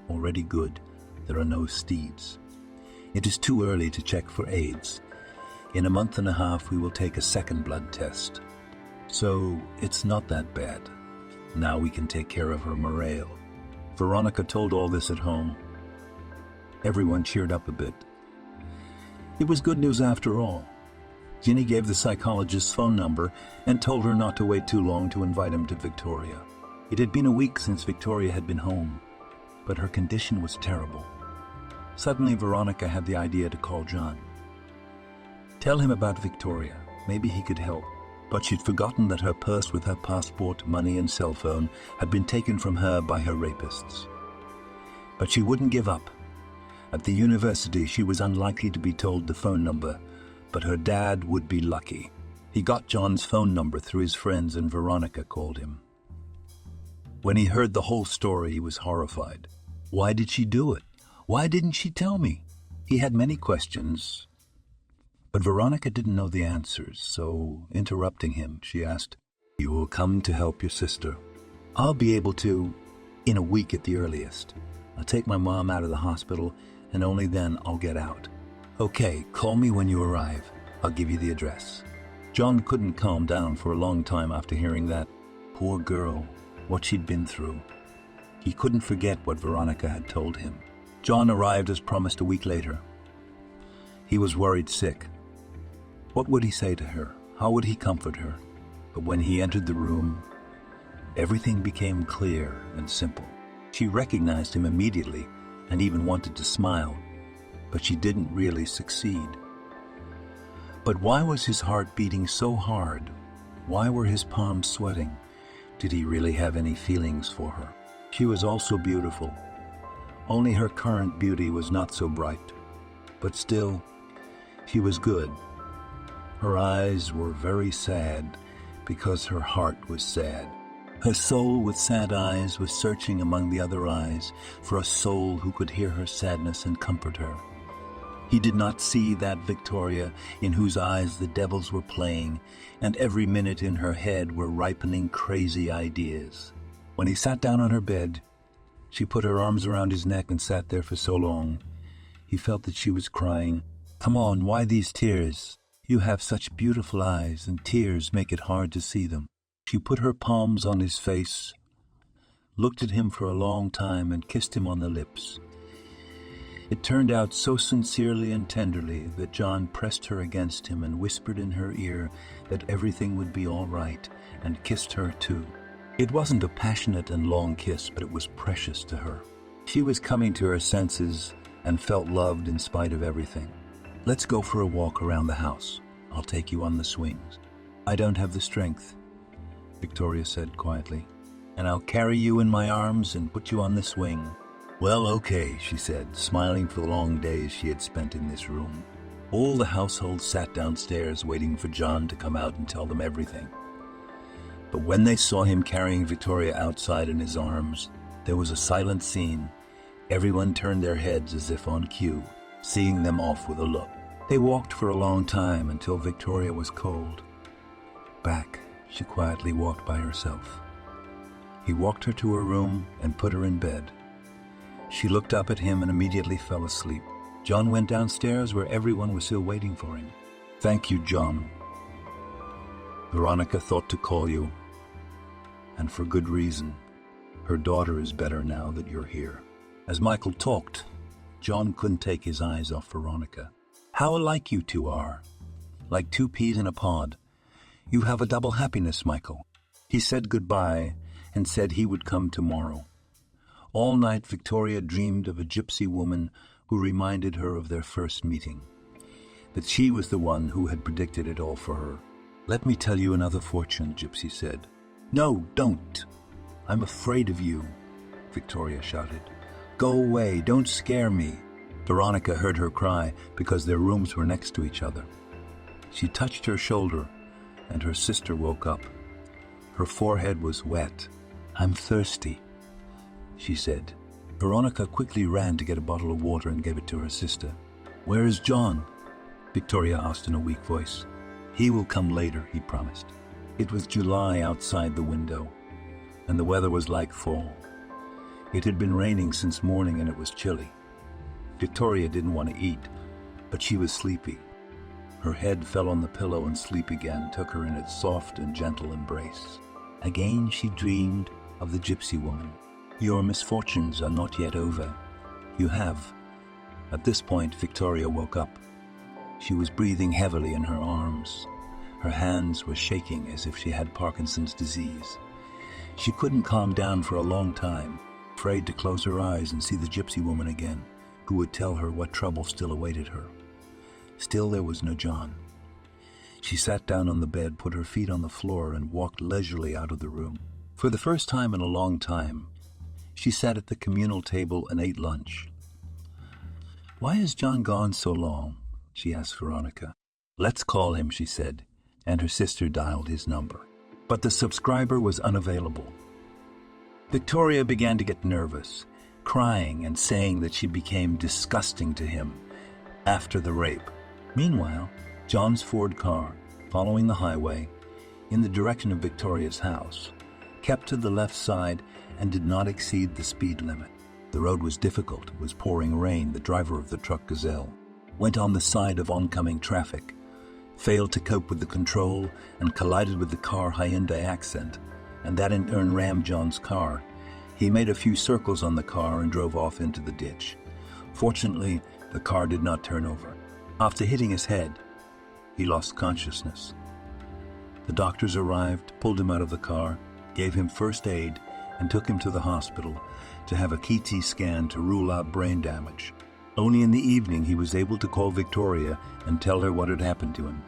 A: Already good. There are no steeds. It is too early to check for AIDS. In a month and a half, we will take a second blood test. So it's not that bad. Now we can take care of her morale. Veronica told all this at home. Everyone cheered up a bit. It was good news after all. Ginny gave the psychologist's phone number and told her not to wait too long to invite him to Victoria. It had been a week since Victoria had been home, but her condition was terrible. Suddenly, Veronica had the idea to call John. Tell him about Victoria. Maybe he could help. But she'd forgotten that her purse with her passport, money, and cell phone had been taken from her by her rapists. But she wouldn't give up. At the university, she was unlikely to be told the phone number, but her dad would be lucky. He got John's phone number through his friends and Veronica called him. When he heard the whole story, he was horrified. Why did she do it? Why didn't she tell me? He had many questions, but Veronica didn't know the answers, so, interrupting him, she asked, "You will come to help your sister?" "I'll be able to, in a week at the earliest. I'll take my mom out of the hospital, and only then I'll get out." "Okay, call me when you arrive. I'll give you the address." John couldn't calm down for a long time after hearing that. Poor girl, what she'd been through. He couldn't forget what Veronica had told him. John arrived as promised a week later. He was worried sick. What would he say to her? How would he comfort her? But when he entered the room, everything became clear and simple. She recognized him immediately and even wanted to smile, but she didn't really succeed. But why was his heart beating so hard? Why were his palms sweating? Did he really have any feelings for her? She was also beautiful. Only her current beauty was not so bright. But still, she was good. Her eyes were very sad because her heart was sad. Her soul with sad eyes was searching among the other eyes for a soul who could hear her sadness and comfort her. He did not see that Victoria in whose eyes the devils were playing, and every minute in her head were ripening crazy ideas. When he sat down on her bed, she put her arms around his neck and sat there for so long. He felt that she was crying. "Come on, why these tears? You have such beautiful eyes, and tears make it hard to see them." She put her palms on his face, looked at him for a long time, and kissed him on the lips. It turned out so sincerely and tenderly that John pressed her against him and whispered in her ear that everything would be all right, and kissed her too. It wasn't a passionate and long kiss, but it was precious to her. She was coming to her senses and felt loved in spite of everything. "Let's go for a walk around the house. I'll take you on the swings." "I don't have the strength," Victoria said quietly, "and I'll carry you in my arms and put you on the swing." "Well, okay," she said, smiling for the long days she had spent in this room. All the household sat downstairs waiting for John to come out and tell them everything. But when they saw him carrying Victoria outside in his arms, there was a silent scene. Everyone turned their heads as if on cue, seeing them off with a look. They walked for a long time until Victoria was cold. Back, she quietly walked by herself. He walked her to her room and put her in bed. She looked up at him and immediately fell asleep. John went downstairs where everyone was still waiting for him. "Thank you, John. Veronica thought to call you, and for good reason. Her daughter is better now that you're here." As Michael talked, John couldn't take his eyes off Veronica. "How alike you two are. Like two peas in a pod. You have a double happiness, Michael." He said goodbye and said he would come tomorrow. All night Victoria dreamed of a gypsy woman who reminded her of their first meeting, that she was the one who had predicted it all for her. "Let me tell you another fortune," Gypsy said. "No, don't. I'm afraid of you," Victoria shouted. "Go away, don't scare me." Veronica heard her cry because their rooms were next to each other. She touched her shoulder, and her sister woke up. Her forehead was wet. "I'm thirsty," she said. Veronica quickly ran to get a bottle of water and gave it to her sister. "Where is John?" Victoria asked in a weak voice. "He will come later," he promised. It was July outside the window, and the weather was like fall. It had been raining since morning and it was chilly. Victoria didn't want to eat, but she was sleepy. Her head fell on the pillow and sleep again took her in its soft and gentle embrace. Again she dreamed of the Gypsy Woman. "Your misfortunes are not yet over. You have." At this point, Victoria woke up. She was breathing heavily in her arms. Her hands were shaking as if she had Parkinson's disease. She couldn't calm down for a long time, afraid to close her eyes and see the Gypsy Woman again, who would tell her what trouble still awaited her. Still there was no John. She sat down on the bed, put her feet on the floor, and walked leisurely out of the room. For the first time in a long time, she sat at the communal table and ate lunch. "Why is John gone so long?" she asked Veronica. "Let's call him," she said, and her sister dialed his number. But the subscriber was unavailable. Victoria began to get nervous, crying and saying that she became disgusting to him after the rape. Meanwhile, John's Ford car, following the highway in the direction of Victoria's house, kept to the left side and did not exceed the speed limit. The road was difficult. It was pouring rain. The driver of the truck Gazelle went on the side of oncoming traffic, failed to cope with the control, and collided with the car Hyundai Accent, and that in turn rammed John's car. He made a few circles on the car and drove off into the ditch. Fortunately, the car did not turn over. After hitting his head, he lost consciousness. The doctors arrived, pulled him out of the car, gave him first aid, and took him to the hospital to have a CT scan to rule out brain damage. Only in the evening he was able to call Victoria and tell her what had happened to him.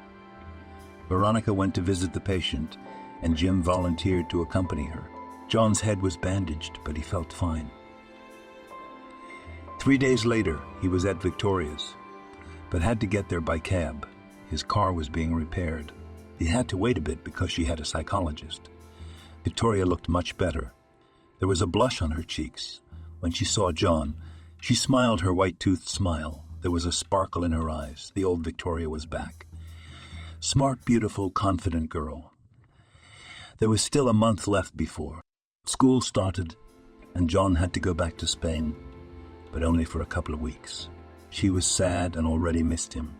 A: Veronica went to visit the patient, and Jim volunteered to accompany her. John's head was bandaged, but he felt fine. 3 days later, he was at Victoria's, but had to get there by cab. His car was being repaired. He had to wait a bit because she had a psychologist. Victoria looked much better. There was a blush on her cheeks. When she saw John, she smiled her white-toothed smile. There was a sparkle in her eyes. The old Victoria was back. Smart, beautiful, confident girl. There was still a month left before school started, and John had to go back to Spain, but only for a couple of weeks. She was sad and already missed him.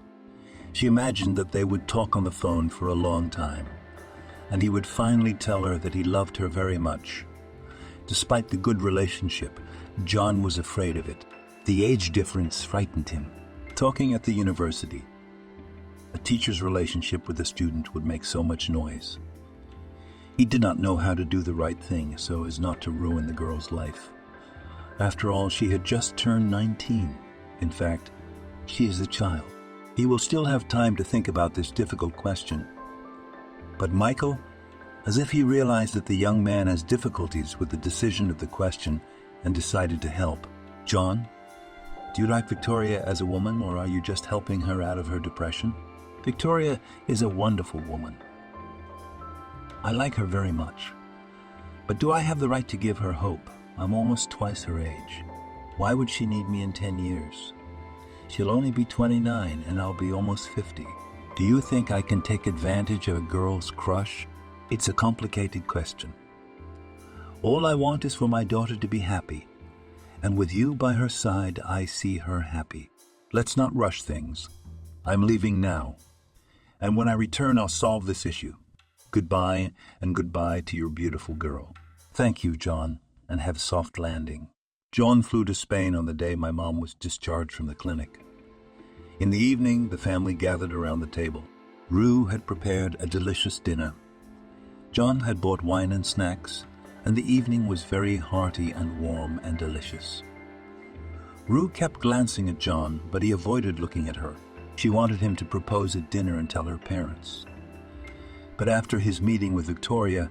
A: She imagined that they would talk on the phone for a long time, and he would finally tell her that he loved her very much. Despite the good relationship, John was afraid of it. The age difference frightened him. Talking at the university, a teacher's relationship with a student would make so much noise. He did not know how to do the right thing so as not to ruin the girl's life. After all, she had just turned 19. In fact, she is a child. He will still have time to think about this difficult question. But Michael, as if he realized that the young man has difficulties with the decision of the question and decided to help. "John, do you like Victoria as a woman, or are you just helping her out of her depression?" "Victoria is a wonderful woman. I like her very much. But do I have the right to give her hope? I'm almost twice her age. Why would she need me in 10 years? She'll only be 29 and I'll be almost 50. Do you think I can take advantage of a girl's crush? It's a complicated question. All I want is for my daughter to be happy. And with you by her side, I see her happy. Let's not rush things. I'm leaving now. And when I return, I'll solve this issue. Goodbye, and goodbye to your beautiful girl. Thank you, John, and have soft landing." John flew to Spain on the day my mom was discharged from the clinic. In the evening, the family gathered around the table. Rue had prepared a delicious dinner. John had bought wine and snacks, and the evening was very hearty and warm and delicious. Rue kept glancing at John, but he avoided looking at her. She wanted him to propose at dinner and tell her parents. But after his meeting with Victoria,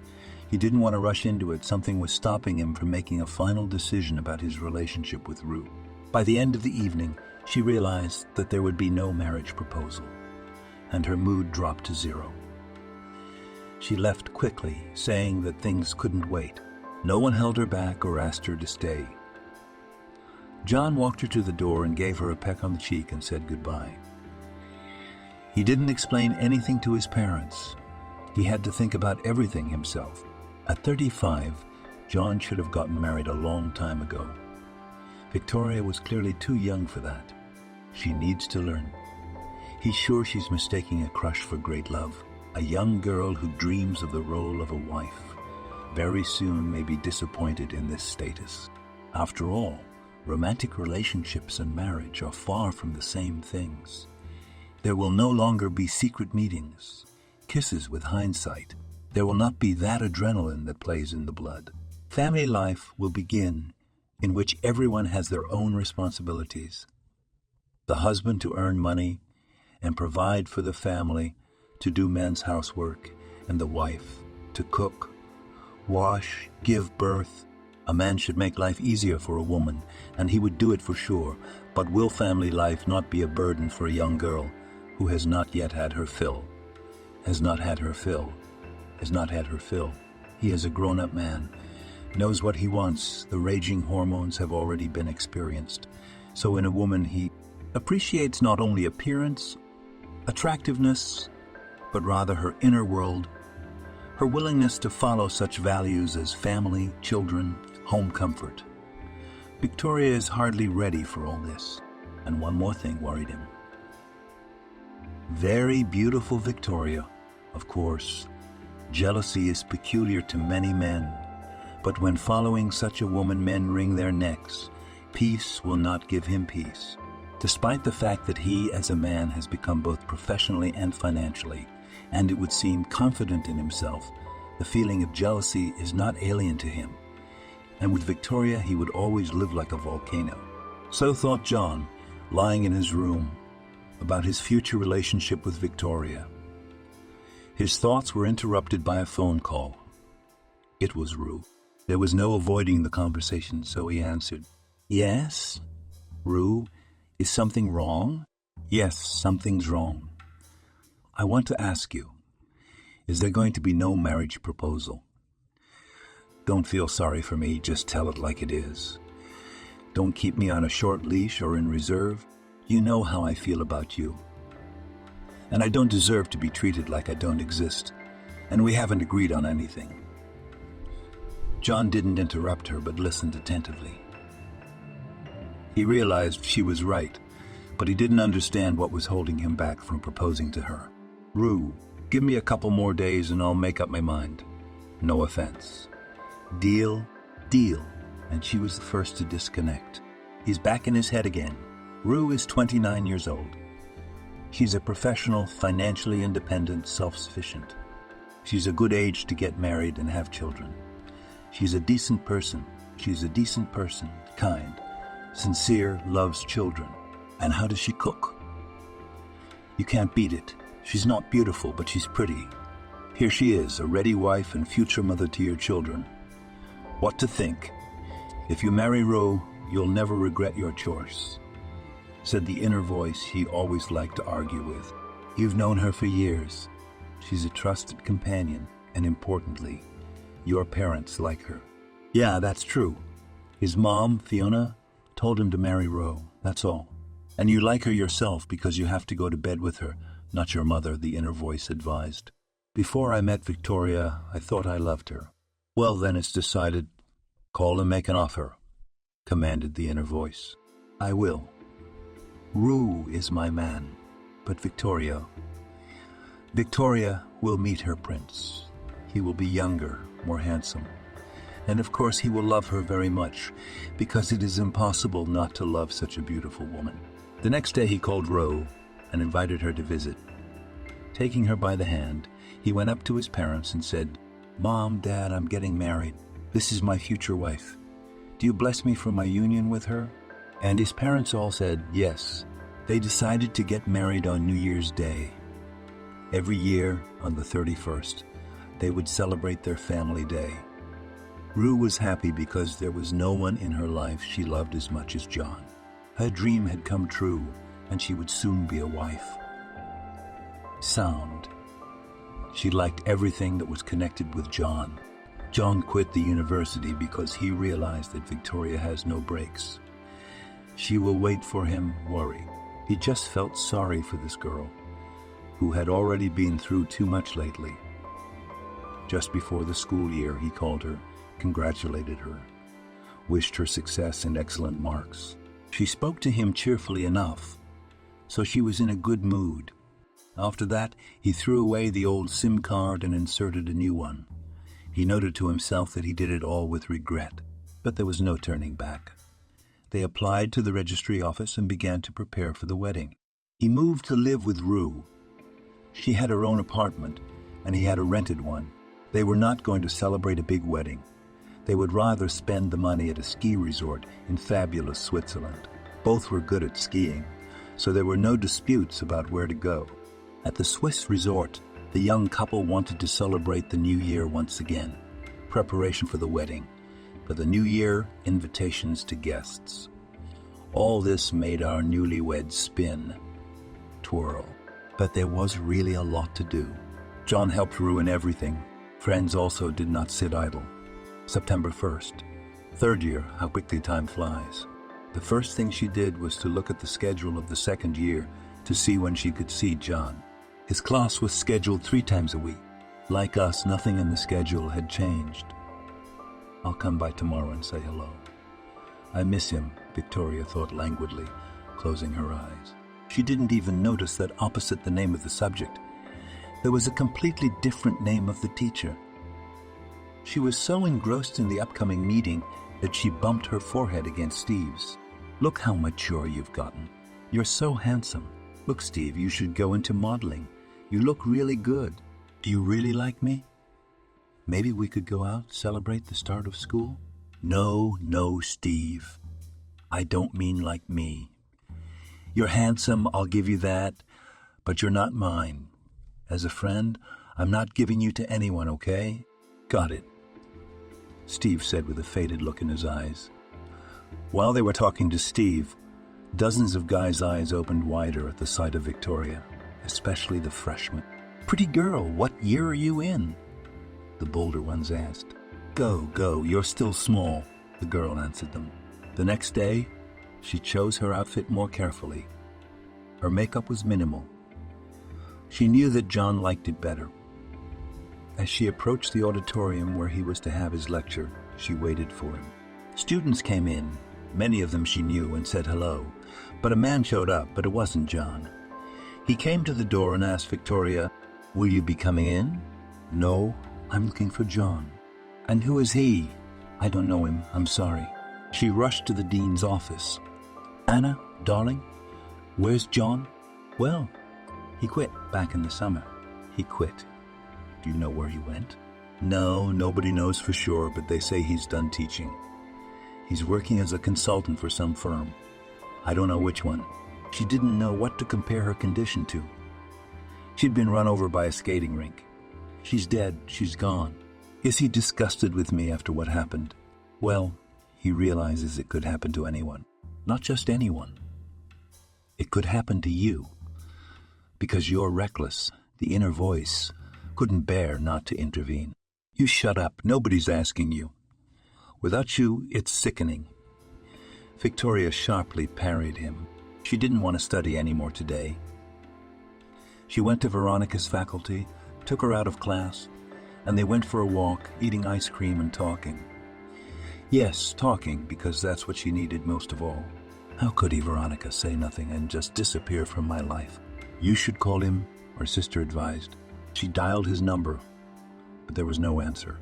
A: He didn't want to rush into it. Something was stopping him from making a final decision about his relationship with Rue. By the end of the evening, she realized that there would be no marriage proposal, and her mood dropped to zero. She left quickly, saying that things couldn't wait. No one held her back or asked her to stay. John walked her to the door and gave her a peck on the cheek and said goodbye. He didn't explain anything to his parents. He had to think about everything himself. At 35, John should have gotten married a long time ago. Victoria was clearly too young for that. She needs to learn. He's sure she's mistaking a crush for great love. A young girl who dreams of the role of a wife very soon may be disappointed in this status. After all, romantic relationships and marriage are far from the same things. There will no longer be secret meetings, kisses with hindsight. There will not be that adrenaline that plays in the blood. Family life will begin, in which everyone has their own responsibilities. The husband to earn money and provide for the family, to do men's housework, and the wife to cook, wash, give birth. A man should make life easier for a woman, and he would do it for sure. But will family life not be a burden for a young girl who has not yet had her fill? Has not had her fill. He is a grown-up man, knows what he wants. The raging hormones have already been experienced. So in a woman he appreciates not only appearance, attractiveness, but rather her inner world, her willingness to follow such values as family, children, home comfort. Victoria is hardly ready for all this, and one more thing worried him. Very beautiful Victoria, of course. Jealousy is peculiar to many men, but when following such a woman, men wring their necks. Peace will not give him peace. Despite the fact that he, as a man, has become both professionally and financially, and it would seem confident in himself, the feeling of jealousy is not alien to him. And with Victoria, he would always live like a volcano. So thought John, lying in his room, about his future relationship with Victoria. His thoughts were interrupted by a phone call. It was Rue. There was no avoiding the conversation, so he answered. Yes? Rue, is something wrong? Yes, something's wrong. I want to ask you, is there going to be no marriage proposal? Don't feel sorry for me, just tell it like it is. Don't keep me on a short leash or in reserve. You know how I feel about you. And I don't deserve to be treated like I don't exist, and we haven't agreed on anything. John didn't interrupt her, but listened attentively. He realized she was right, but he didn't understand what was holding him back from proposing to her. Rue, give me a couple more days and I'll make up my mind. No offense. Deal, deal. And she was the first to disconnect. He's back in his head again. Rue is 29 years old. She's a professional, financially independent, self-sufficient. She's a good age to get married and have children. She's a decent person. Kind, sincere, loves children. And how does she cook? You can't beat it. She's not beautiful, but she's pretty. Here she is, a ready wife and future mother to your children. What to think? If you marry Rue, you'll never regret your choice, said the inner voice he always liked to argue with. You've known her for years. She's a trusted companion, and importantly, your parents like her. Yeah, that's true. His mom, Fiona, told him to marry Rue, that's all. And you like her yourself because you have to go to bed with her, not your mother, the inner voice advised. Before I met Victoria, I thought I loved her. Well, then it's decided. Call and make an offer, commanded the inner voice. I will. Rue is my man, but Victoria will meet her prince. He will be younger, more handsome, and of course he will love her very much, because it is impossible not to love such a beautiful woman. The next day he called Rue and invited her to visit. Taking her by the hand, he went up to his parents and said, Mom, Dad, I'm getting married. This is my future wife. Do you bless me for my union with her? And his parents all said yes. They decided to get married on New Year's Day. Every year, on the 31st, they would celebrate their family day. Rue was happy because there was no one in her life she loved as much as John. Her dream had come true, and she would soon be a wife. Sound. She liked everything that was connected with John. John quit the university because he realized that Victoria has no brakes. She will wait for him, worry. He just felt sorry for this girl, who had already been through too much lately. Just before the school year, he called her, congratulated her, wished her success and excellent marks. She spoke to him cheerfully enough, so she was in a good mood. After that, he threw away the old SIM card and inserted a new one. He noted to himself that he did it all with regret, but there was no turning back. They applied to the registry office and began to prepare for the wedding. He moved to live with Rue. She had her own apartment, and he had a rented one. They were not going to celebrate a big wedding. They would rather spend the money at a ski resort in fabulous Switzerland. Both were good at skiing, so there were no disputes about where to go. At the Swiss resort, the young couple wanted to celebrate the new year once again. Preparation for the wedding, for the new year, invitations to guests. All this made our newlyweds spin, twirl. But there was really a lot to do. John helped Rue in everything. Friends also did not sit idle. September 1st. Third year, how quickly time flies. The first thing she did was to look at the schedule of the second year to see when she could see John. His class was scheduled 3 times a week. Like us, nothing in the schedule had changed. I'll come by tomorrow and say hello. I miss him, Victoria thought languidly, closing her eyes. She didn't even notice that opposite the name of the subject, there was a completely different name of the teacher. She was so engrossed in the upcoming meeting that she bumped her forehead against Steve's. Look how mature you've gotten. You're so handsome. Look, Steve, you should go into modeling. You look really good. Do you really like me? Maybe we could go out, celebrate the start of school? No, Steve. I don't mean like me. You're handsome, I'll give you that, but you're not mine. As a friend, I'm not giving you to anyone, okay? Got it, Steve said with a faded look in his eyes. While they were talking to Steve, dozens of guys' eyes opened wider at the sight of Victoria, especially the freshman. Pretty girl, what year are you in? The bolder ones asked. Go, you're still small, the girl answered them. The next day, she chose her outfit more carefully. Her makeup was minimal. She knew that John liked it better. As she approached the auditorium where he was to have his lecture, she waited for him. Students came in, many of them she knew, and said hello. But a man showed up, but it wasn't John. He came to the door and asked Victoria, "Will you be coming in?" "No, I'm looking for John." "And who is he?" "I don't know him, I'm sorry." She rushed to the dean's office. "Anna, darling, where's John?" "Well, he quit back in the summer." "He quit. Do you know where he went?" "No, nobody knows for sure, but they say he's done teaching. He's working as a consultant for some firm. I don't know which one." She didn't know what to compare her condition to. She'd been run over by a skating rink. She's dead, she's gone. Is he disgusted with me after what happened? Well, he realizes it could happen to anyone. Not just anyone. It could happen to you. Because you're reckless, the inner voice couldn't bear not to intervene. You shut up, nobody's asking you. Without you, it's sickening. Victoria sharply parried him. She didn't want to study anymore today. She went to Veronica's faculty, took her out of class, and they went for a walk, eating ice cream and talking. Yes, talking, because that's what she needed most of all. How could he, Veronica, say nothing and just disappear from my life? You should call him, her sister advised. She dialed his number, but there was no answer.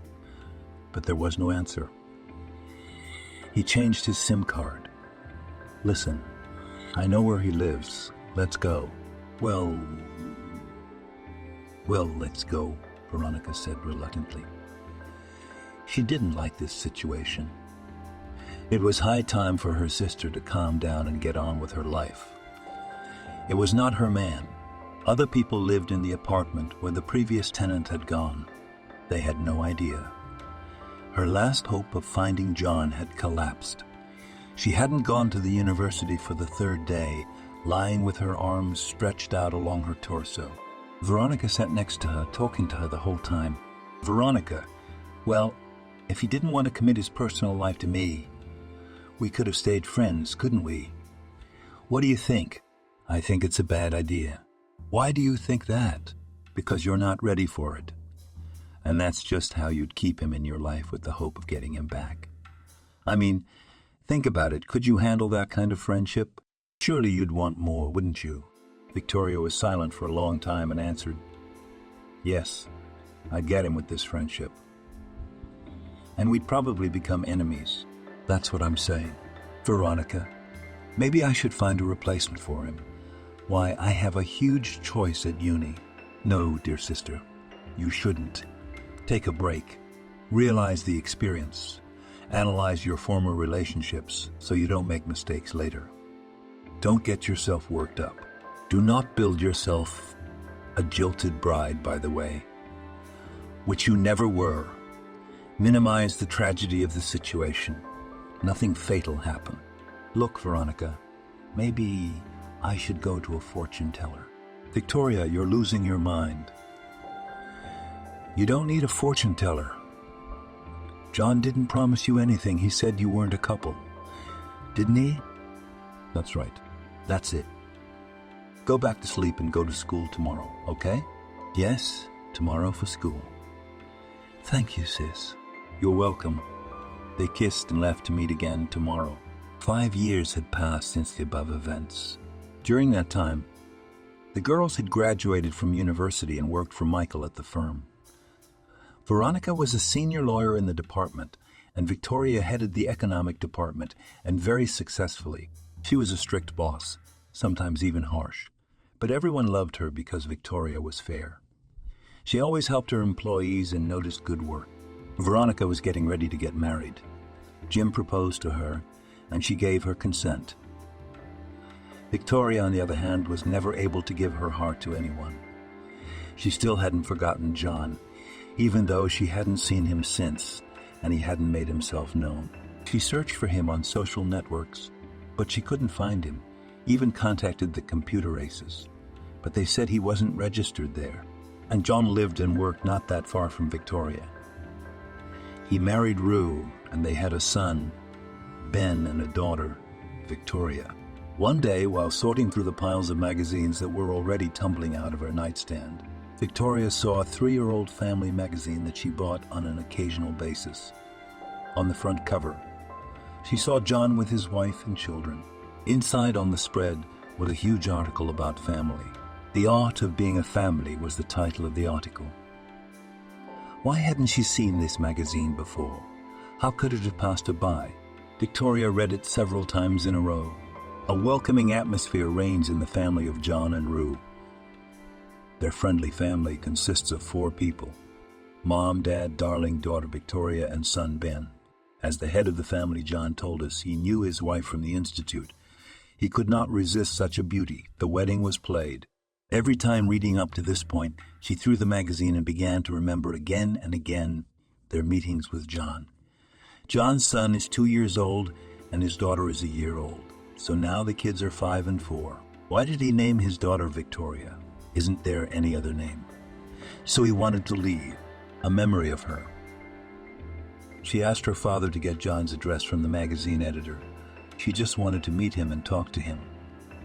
A: He changed his SIM card. Listen, I know where he lives. Let's go. Well, let's go, Veronica said reluctantly. She didn't like this situation. It was high time for her sister to calm down and get on with her life. It was not her man. Other people lived in the apartment where the previous tenant had gone. They had no idea. Her last hope of finding John had collapsed. She hadn't gone to the university for the third day, lying with her arms stretched out along her torso. Veronica sat next to her, talking to her the whole time. Veronica, well, if he didn't want to commit his personal life to me, we could have stayed friends, couldn't we? What do you think? I think it's a bad idea. Why do you think that? Because you're not ready for it. And that's just how you'd keep him in your life with the hope of getting him back. I mean, think about it. Could you handle that kind of friendship? Surely you'd want more, wouldn't you? Victoria was silent for a long time and answered, yes, I'd get him with this friendship. And we'd probably become enemies. That's what I'm saying. Veronica, maybe I should find a replacement for him. Why, I have a huge choice at uni. No, dear sister, you shouldn't. Take a break. Realize the experience. Analyze your former relationships so you don't make mistakes later. Don't get yourself worked up. Do not build yourself a jilted bride, by the way, which you never were. Minimize the tragedy of the situation. Nothing fatal happened. Look, Veronica, maybe I should go to a fortune teller. Victoria, you're losing your mind. You don't need a fortune teller. John didn't promise you anything. He said you weren't a couple. Didn't he? That's right. That's it. Go back to sleep and go to school tomorrow, okay? Yes, tomorrow for school. Thank you, sis. You're welcome. They kissed and left to meet again tomorrow. 5 years had passed since the above events. During that time, the girls had graduated from university and worked for Michael at the firm. Veronica was a senior lawyer in the department, and Victoria headed the economic department, and very successfully. She was a strict boss, sometimes even harsh, but everyone loved her because Victoria was fair. She always helped her employees and noticed good work. Veronica was getting ready to get married. Jim proposed to her, and she gave her consent. Victoria, on the other hand, was never able to give her heart to anyone. She still hadn't forgotten John, even though she hadn't seen him since, and he hadn't made himself known. She searched for him on social networks, but she couldn't find him, even contacted the computer races. But they said he wasn't registered there, and John lived and worked not that far from Victoria. He married Rue, and they had a son, Ben, and a daughter, Victoria. One day, while sorting through the piles of magazines that were already tumbling out of her nightstand, Victoria saw a 3-year-old family magazine that she bought on an occasional basis. On the front cover, she saw John with his wife and children. Inside on the spread was a huge article about family. The Art of Being a Family was the title of the article. Why hadn't she seen this magazine before? How could it have passed her by? Victoria read it several times in a row. A welcoming atmosphere reigns in the family of John and Rue. Their friendly family consists of 4 people: Mom, Dad, darling daughter Victoria, and son Ben. As the head of the family, John told us he knew his wife from the Institute. He could not resist such a beauty. The wedding was played. Every time reading up to this point, she threw the magazine and began to remember again and again their meetings with John. John's son is 2 years old and his daughter is a year old. So now the kids are 5 and 4. Why did he name his daughter Victoria? Isn't there any other name? So he wanted to leave a memory of her. She asked her father to get John's address from the magazine editor. She just wanted to meet him and talk to him.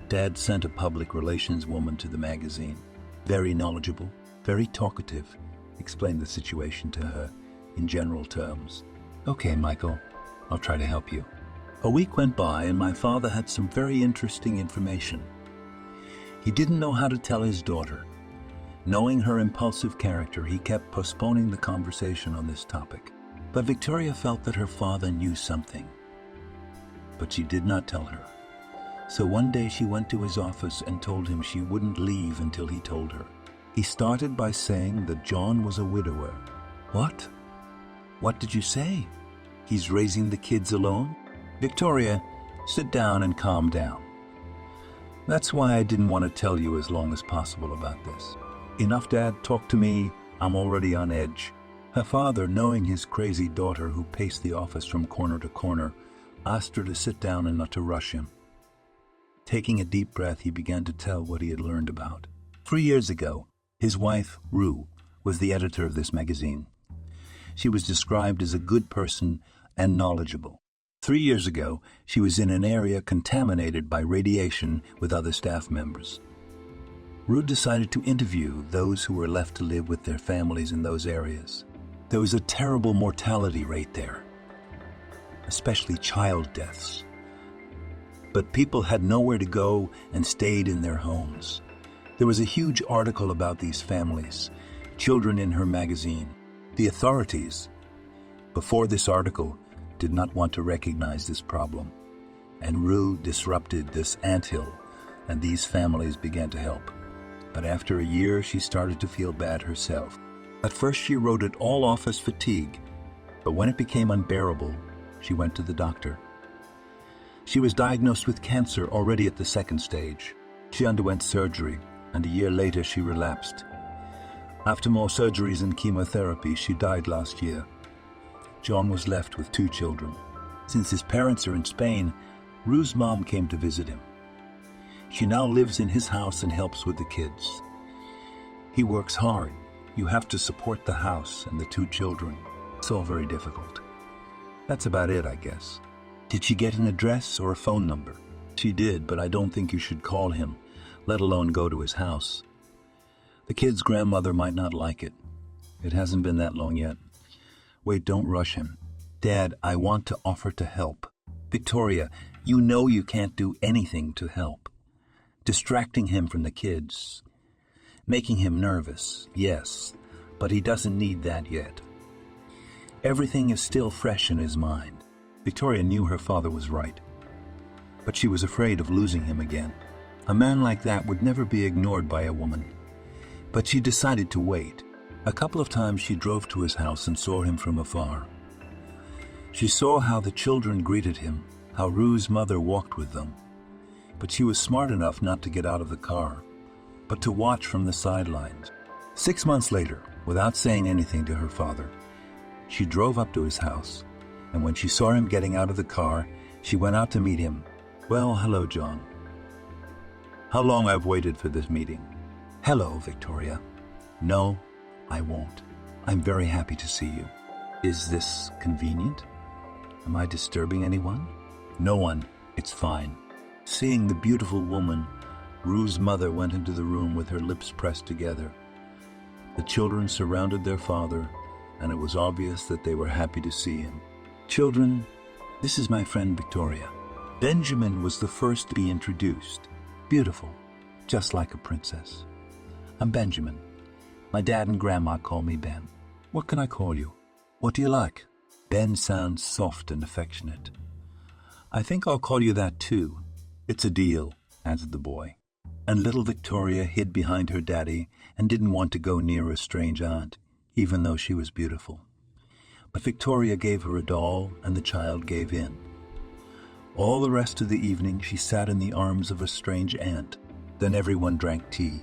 A: Dad sent a public relations woman to the magazine. Very knowledgeable, very talkative, explained the situation to her in general terms. Okay, Michael, I'll try to help you. A week went by and my father had some very interesting information. He didn't know how to tell his daughter. Knowing her impulsive character, he kept postponing the conversation on this topic. But Victoria felt that her father knew something. But she did not tell her. So one day she went to his office and told him she wouldn't leave until he told her. He started by saying that John was a widower. What? What did you say? He's raising the kids alone? Victoria, sit down and calm down. That's why I didn't want to tell you as long as possible about this. Enough, Dad, talk to me. I'm already on edge. Her father, knowing his crazy daughter who paced the office from corner to corner, asked her to sit down and not to rush him. Taking a deep breath, he began to tell what he had learned about. 3 years ago, his wife, Rue, was the editor of this magazine. She was described as a good person and knowledgeable. 3 years ago, she was in an area contaminated by radiation with other staff members. Rue decided to interview those who were left to live with their families in those areas. There was a terrible mortality rate there, especially child deaths. But people had nowhere to go and stayed in their homes. There was a huge article about these families, children in her magazine. The authorities, before this article, did not want to recognize this problem, and Rue disrupted this anthill, and these families began to help. But after a year, she started to feel bad herself. At first, she wrote it all off as fatigue, but when it became unbearable, she went to the doctor. She was diagnosed with cancer already at the 2nd stage. She underwent surgery, and a year later she relapsed. After more surgeries and chemotherapy, she died last year. John was left with 2 children. Since his parents are in Spain, Rue's mom came to visit him. She now lives in his house and helps with the kids. He works hard. You have to support the house and the 2 children. It's all very difficult. That's about it, I guess. Did she get an address or a phone number? She did, but I don't think you should call him, let alone go to his house. The kid's grandmother might not like it. It hasn't been that long yet. Wait, don't rush him. Dad, I want to offer to help. Victoria, you know you can't do anything to help. Distracting him from the kids. Making him nervous, yes, but he doesn't need that yet. Everything is still fresh in his mind. Victoria knew her father was right, but she was afraid of losing him again. A man like that would never be ignored by a woman. But she decided to wait. A couple of times she drove to his house and saw him from afar. She saw how the children greeted him, how Rue's mother walked with them. But she was smart enough not to get out of the car, but to watch from the sidelines. 6 months later, without saying anything to her father, she drove up to his house, and when she saw him getting out of the car, she went out to meet him. Well, hello, John. How long I've waited for this meeting. Hello, Victoria. No, I won't. I'm very happy to see you. Is this convenient? Am I disturbing anyone? No one. It's fine. Seeing the beautiful woman, Rue's mother went into the room with her lips pressed together. The children surrounded their father, and it was obvious that they were happy to see him. Children, this is my friend Victoria. Benjamin was the first to be introduced. Beautiful, just like a princess. I'm Benjamin. My dad and grandma call me Ben. What can I call you? What do you like? Ben sounds soft and affectionate. I think I'll call you that too. It's a deal, answered the boy. And little Victoria hid behind her daddy and didn't want to go near a strange aunt, even though she was beautiful. But Victoria gave her a doll, and the child gave in. All the rest of the evening she sat in the arms of a strange aunt. Then everyone drank tea.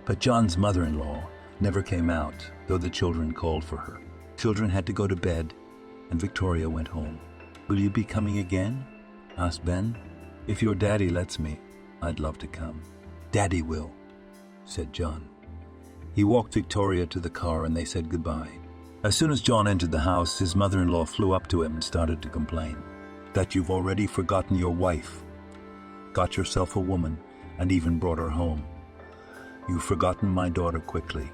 A: But John's mother-in-law never came out, though the children called for her. Children had to go to bed, and Victoria went home. Will you be coming again? Asked Ben. If your daddy lets me, I'd love to come. Daddy will, said John. He walked Victoria to the car and they said goodbye. As soon as John entered the house, his mother-in-law flew up to him and started to complain. That you've already forgotten your wife, got yourself a woman, and even brought her home. You've forgotten my daughter quickly.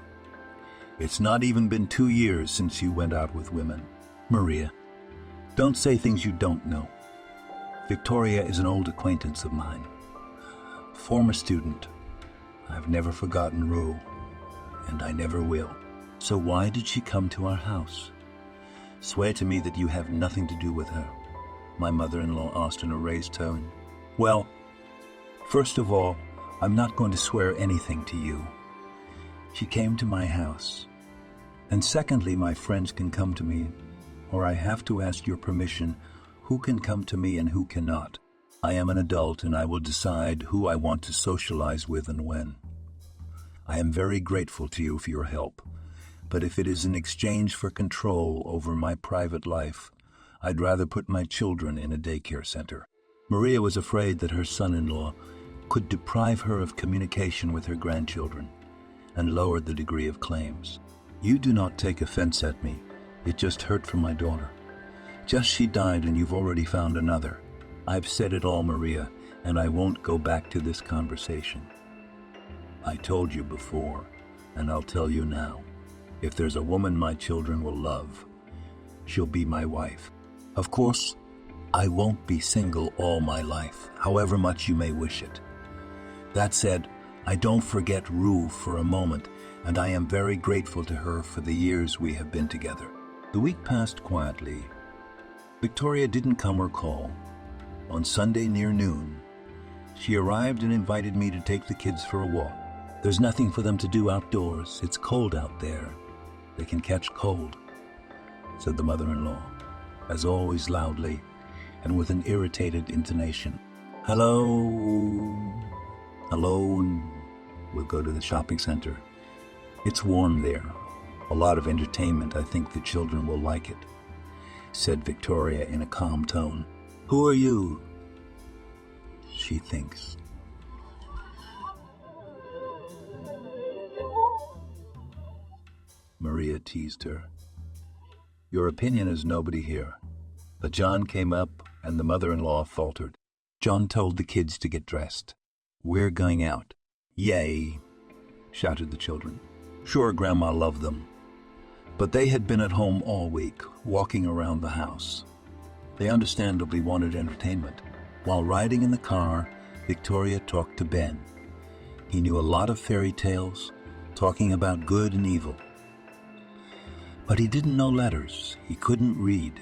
A: It's not even been 2 years since you went out with women. Maria, don't say things you don't know. Victoria is an old acquaintance of mine. Former student. I've never forgotten Rue, and I never will. So why did she come to our house? Swear to me that you have nothing to do with her, my mother-in-law asked in a raised tone. Well, first of all, I'm not going to swear anything to you. She came to my house. And secondly, my friends can come to me, or I have to ask your permission who can come to me and who cannot. I am an adult and I will decide who I want to socialize with and when. I am very grateful to you for your help, But if it is in exchange for control over my private life, I'd rather put my children in a daycare center. Maria was afraid that her son-in-law could deprive her of communication with her grandchildren and lower the degree of claims. You do not take offense at me. It just hurt for my daughter. Just she died and you've already found another. I've said it all, Maria, and I won't go back to this conversation. I told you before, and I'll tell you now. If there's a woman my children will love, she'll be my wife. Of course, I won't be single all my life, however much you may wish it. That said, I don't forget Rue for a moment, and I am very grateful to her for the years we have been together. The week passed quietly. Victoria didn't come or call. On Sunday near noon, she arrived and invited me to take the kids for a walk. There's nothing for them to do outdoors. It's cold out there. They can catch cold, said the mother-in-law, as always loudly and with an irritated intonation. Hello, and we'll go to the shopping center. It's warm there. A lot of entertainment. I think the children will like it, said Victoria in a calm tone. Who are you? She thinks. Maria teased her. Your opinion is nobody here. But John came up and the mother-in-law faltered. John told the kids to get dressed. We're going out. Yay, shouted the children. Sure, Grandma loved them. But they had been at home all week, walking around the house. They understandably wanted entertainment. While riding in the car, Victoria talked to Ben. He knew a lot of fairy tales, talking about good and evil. But he didn't know letters, he couldn't read,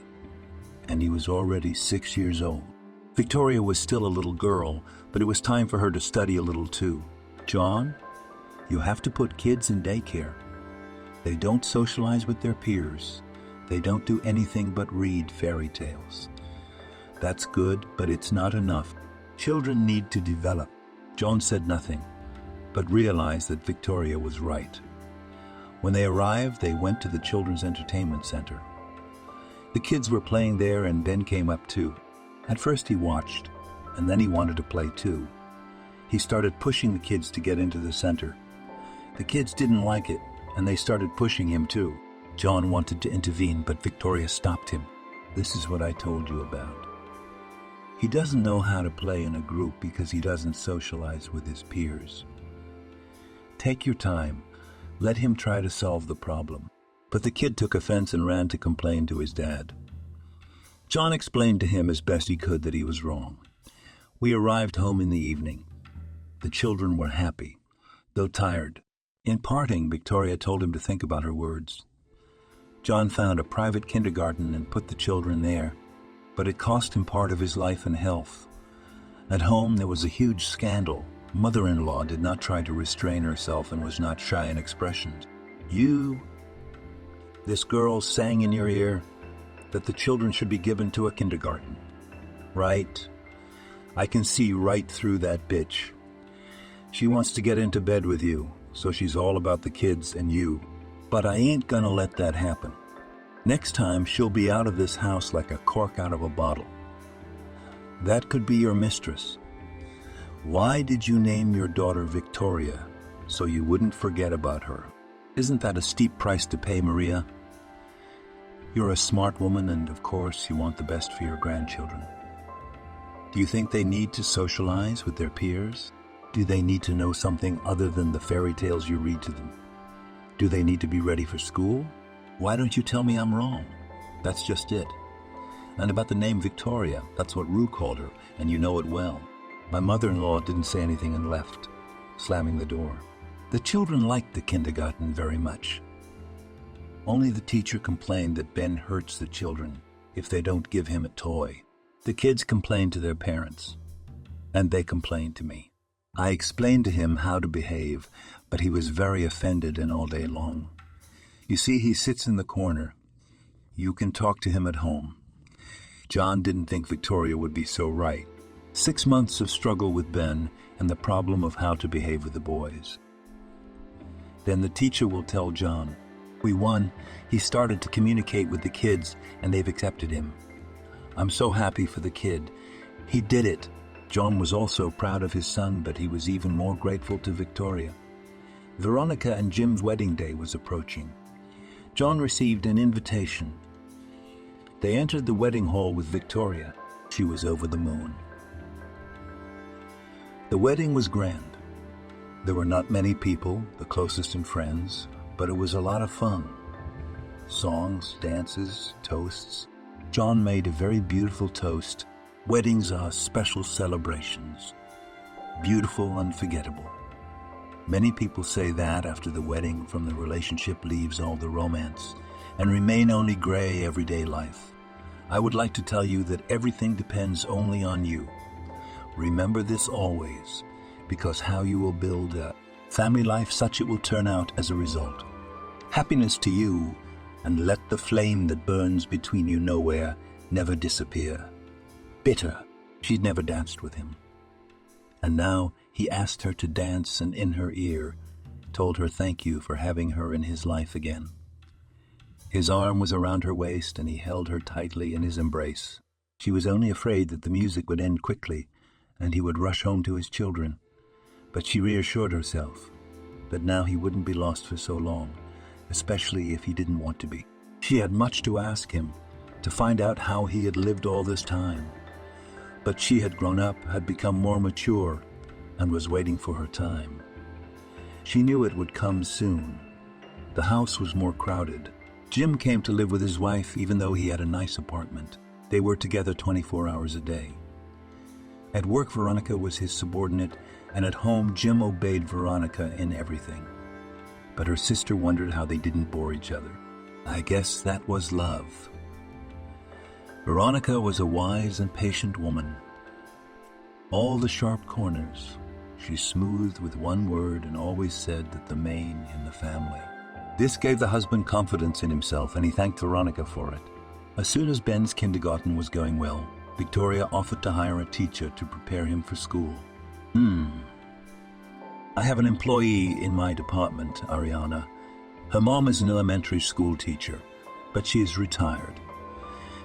A: and he was already 6 years old. Victoria was still a little girl, but it was time for her to study a little too. John, you have to put kids in daycare. They don't socialize with their peers. They don't do anything but read fairy tales. That's good, but it's not enough. Children need to develop. John said nothing, but realized that Victoria was right. When they arrived, they went to the Children's Entertainment Center. The kids were playing there and Ben came up too. At first he watched, and then he wanted to play too. He started pushing the kids to get into the center. The kids didn't like it, and they started pushing him too. John wanted to intervene, but Victoria stopped him. This is what I told you about. He doesn't know how to play in a group because he doesn't socialize with his peers. Take your time. Let him try to solve the problem. But the kid took offense and ran to complain to his dad. John explained to him as best he could that he was wrong. We arrived home in the evening. The children were happy, though tired. In parting, Victoria told him to think about her words. John found a private kindergarten and put the children there, but it cost him part of his life and health. At home, there was a huge scandal. Mother-in-law did not try to restrain herself and was not shy in expressions. This girl sang in your ear that the children should be given to a kindergarten. Right? I can see right through that bitch. She wants to get into bed with you, so she's all about the kids and you. But I ain't gonna let that happen. Next time, she'll be out of this house like a cork out of a bottle. That could be your mistress. Why did you name your daughter Victoria so you wouldn't forget about her? Isn't that a steep price to pay, Maria? You're a smart woman and, of course, you want the best for your grandchildren. Do you think they need to socialize with their peers? Do they need to know something other than the fairy tales you read to them? Do they need to be ready for school? Why don't you tell me I'm wrong? That's just it. And about the name Victoria, that's what Rue called her, and you know it well. My mother-in-law didn't say anything and left, slamming the door. The children liked the kindergarten very much. Only the teacher complained that Ben hurts the children if they don't give him a toy. The kids complained to their parents, and they complained to me. I explained to him how to behave, but he was very offended and all day long. You see, he sits in the corner. You can talk to him at home. John didn't think Victoria would be so right. 6 months of struggle with Ben and the problem of how to behave with the boys. Then the teacher will tell John, We won. He started to communicate with the kids, and they've accepted him. I'm so happy for the kid. He did it. John was also proud of his son, but he was even more grateful to Victoria. Veronica and Jim's wedding day was approaching. John received an invitation. They entered the wedding hall with Victoria. She was over the moon. The wedding was grand. There were not many people, the closest and friends, but it was a lot of fun. Songs, dances, toasts. John made a very beautiful toast. Weddings are special celebrations. Beautiful, unforgettable. Many people say that after the wedding, from the relationship leaves all the romance and remain only gray everyday life. I would like to tell you that everything depends only on you. Remember this always, because how you will build a family life, such it will turn out as a result. Happiness to you, and let the flame that burns between you nowhere never disappear. Bitter, she'd never danced with him. And now he asked her to dance, and in her ear told her thank you for having her in his life again. His arm was around her waist, and he held her tightly in his embrace. She was only afraid that the music would end quickly, and he would rush home to his children. But she reassured herself that now he wouldn't be lost for so long, especially if he didn't want to be. She had much to ask him, to find out how he had lived all this time. But she had grown up, had become more mature, and was waiting for her time. She knew it would come soon. The house was more crowded. Jim came to live with his wife, even though he had a nice apartment. They were together 24 hours a day. At work, Veronica was his subordinate, and at home, Jim obeyed Veronica in everything. But her sister wondered how they didn't bore each other. I guess that was love. Veronica was a wise and patient woman. All the sharp corners she smoothed with one word, and always said that the main in the family. This gave the husband confidence in himself, and he thanked Veronica for it. As soon as Ben's kindergarten was going well, Victoria offered to hire a teacher to prepare him for school. I have an employee in my department, Ariana. Her mom is an elementary school teacher, but she is retired.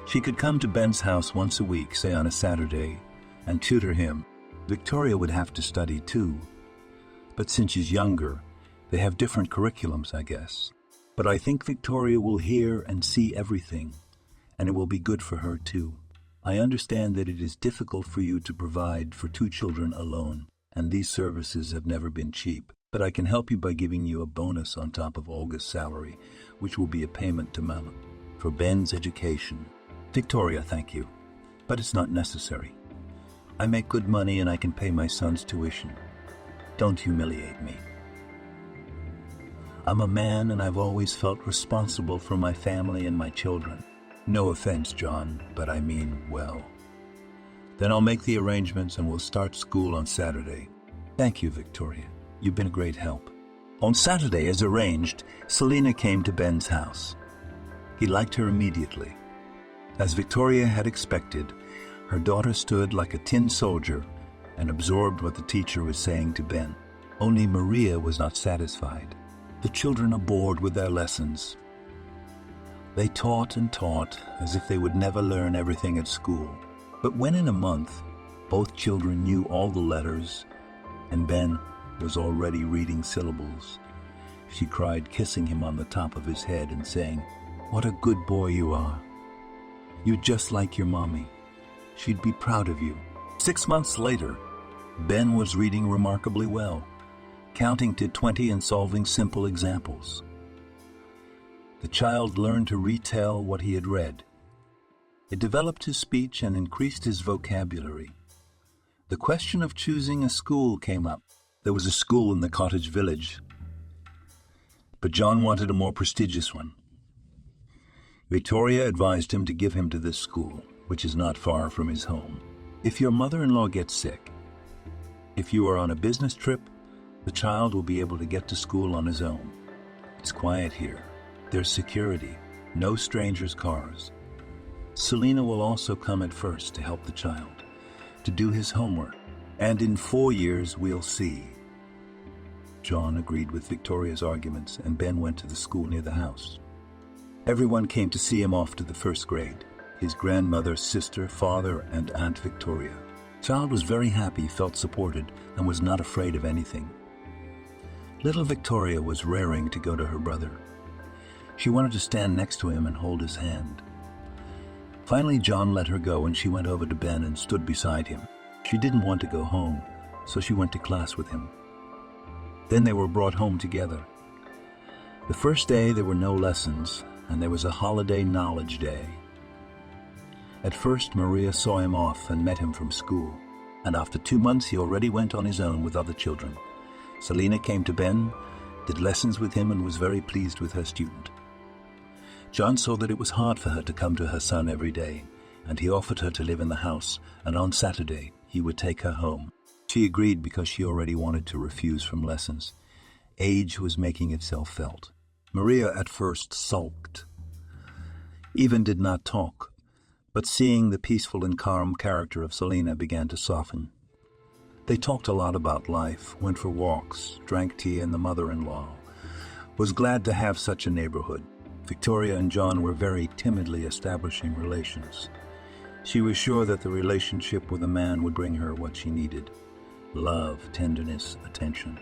A: She could come to Ben's house once a week, say on a Saturday, and tutor him. Victoria would have to study too, but since she's younger, they have different curriculums, I guess. But I think Victoria will hear and see everything, and it will be good for her too. I understand that it is difficult for you to provide for 2 children alone, and these services have never been cheap. But I can help you by giving you a bonus on top of Olga's salary, which will be a payment to Mama for Ben's education. Victoria, thank you, but it's not necessary. I make good money and I can pay my son's tuition. Don't humiliate me. I'm a man and I've always felt responsible for my family and my children. No offense, John, but I mean well. Then I'll make the arrangements and we'll start school on Saturday. Thank you, Victoria. You've been a great help. On Saturday, as arranged, Selena came to Ben's house. He liked her immediately. As Victoria had expected, her daughter stood like a tin soldier and absorbed what the teacher was saying to Ben. Only Maria was not satisfied. The children are bored with their lessons. They taught and taught as if they would never learn everything at school. But when in a month, both children knew all the letters, and Ben was already reading syllables, she cried, kissing him on the top of his head and saying, "What a good boy you are. You're just like your mommy. She'd be proud of you." 6 months later, Ben was reading remarkably well, counting to 20 and solving simple examples. The child learned to retell what he had read. It developed his speech and increased his vocabulary. The question of choosing a school came up. There was a school in the cottage village, but John wanted a more prestigious one. Victoria advised him to give him to this school, which is not far from his home. If your mother-in-law gets sick, if you are on a business trip, the child will be able to get to school on his own. It's quiet here. There's security, no strangers' cars. Selena will also come at first to help the child, to do his homework, and in 4 years we'll see. John agreed with Victoria's arguments, and Ben went to the school near the house. Everyone came to see him off to the first grade: his grandmother, sister, father, and Aunt Victoria. The child was very happy, felt supported, and was not afraid of anything. Little Victoria was raring to go to her brother. She wanted to stand next to him and hold his hand. Finally, John let her go, and she went over to Ben and stood beside him. She didn't want to go home, so she went to class with him. Then they were brought home together. The first day there were no lessons, and there was a holiday knowledge day. At first, Maria saw him off and met him from school, and after 2 months he already went on his own with other children. Selina came to Ben, did lessons with him, and was very pleased with her student. John saw that it was hard for her to come to her son every day, and he offered her to live in the house, and on Saturday he would take her home. She agreed because she already wanted to refuse from lessons. Age was making itself felt. Maria at first sulked, even did not talk, but seeing the peaceful and calm character of Selina began to soften. They talked a lot about life, went for walks, drank tea, and the mother-in-law was glad to have such a neighborhood. Victoria and John were very timidly establishing relations. She was sure that the relationship with a man would bring her what she needed: love, tenderness, attention,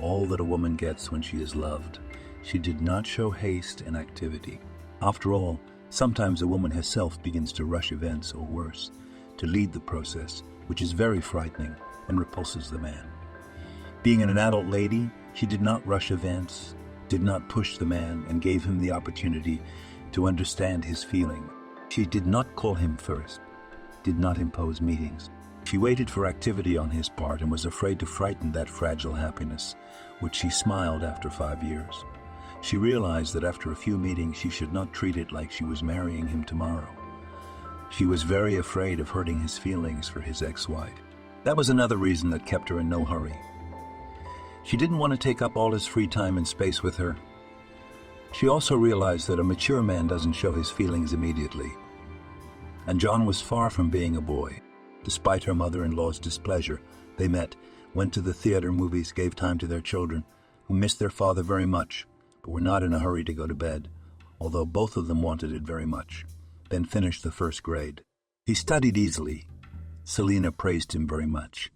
A: all that a woman gets when she is loved. She did not show haste and activity. After all, sometimes a woman herself begins to rush events, or worse, to lead the process, which is very frightening and repulses the man. Being an adult lady, she did not rush events, did not push the man, and gave him the opportunity to understand his feeling. She did not call him first, did not impose meetings. She waited for activity on his part and was afraid to frighten that fragile happiness, which she smiled after 5 years. She realized that after a few meetings she should not treat it like she was marrying him tomorrow. She was very afraid of hurting his feelings for his ex-wife. That was another reason that kept her in no hurry. She didn't want to take up all his free time and space with her. She also realized that a mature man doesn't show his feelings immediately. And John was far from being a boy. Despite her mother-in-law's displeasure, they met, went to the theater, movies, gave time to their children, who missed their father very much, but were not in a hurry to go to bed, although both of them wanted it very much. Then finished the first grade. He studied easily. Selina praised him very much.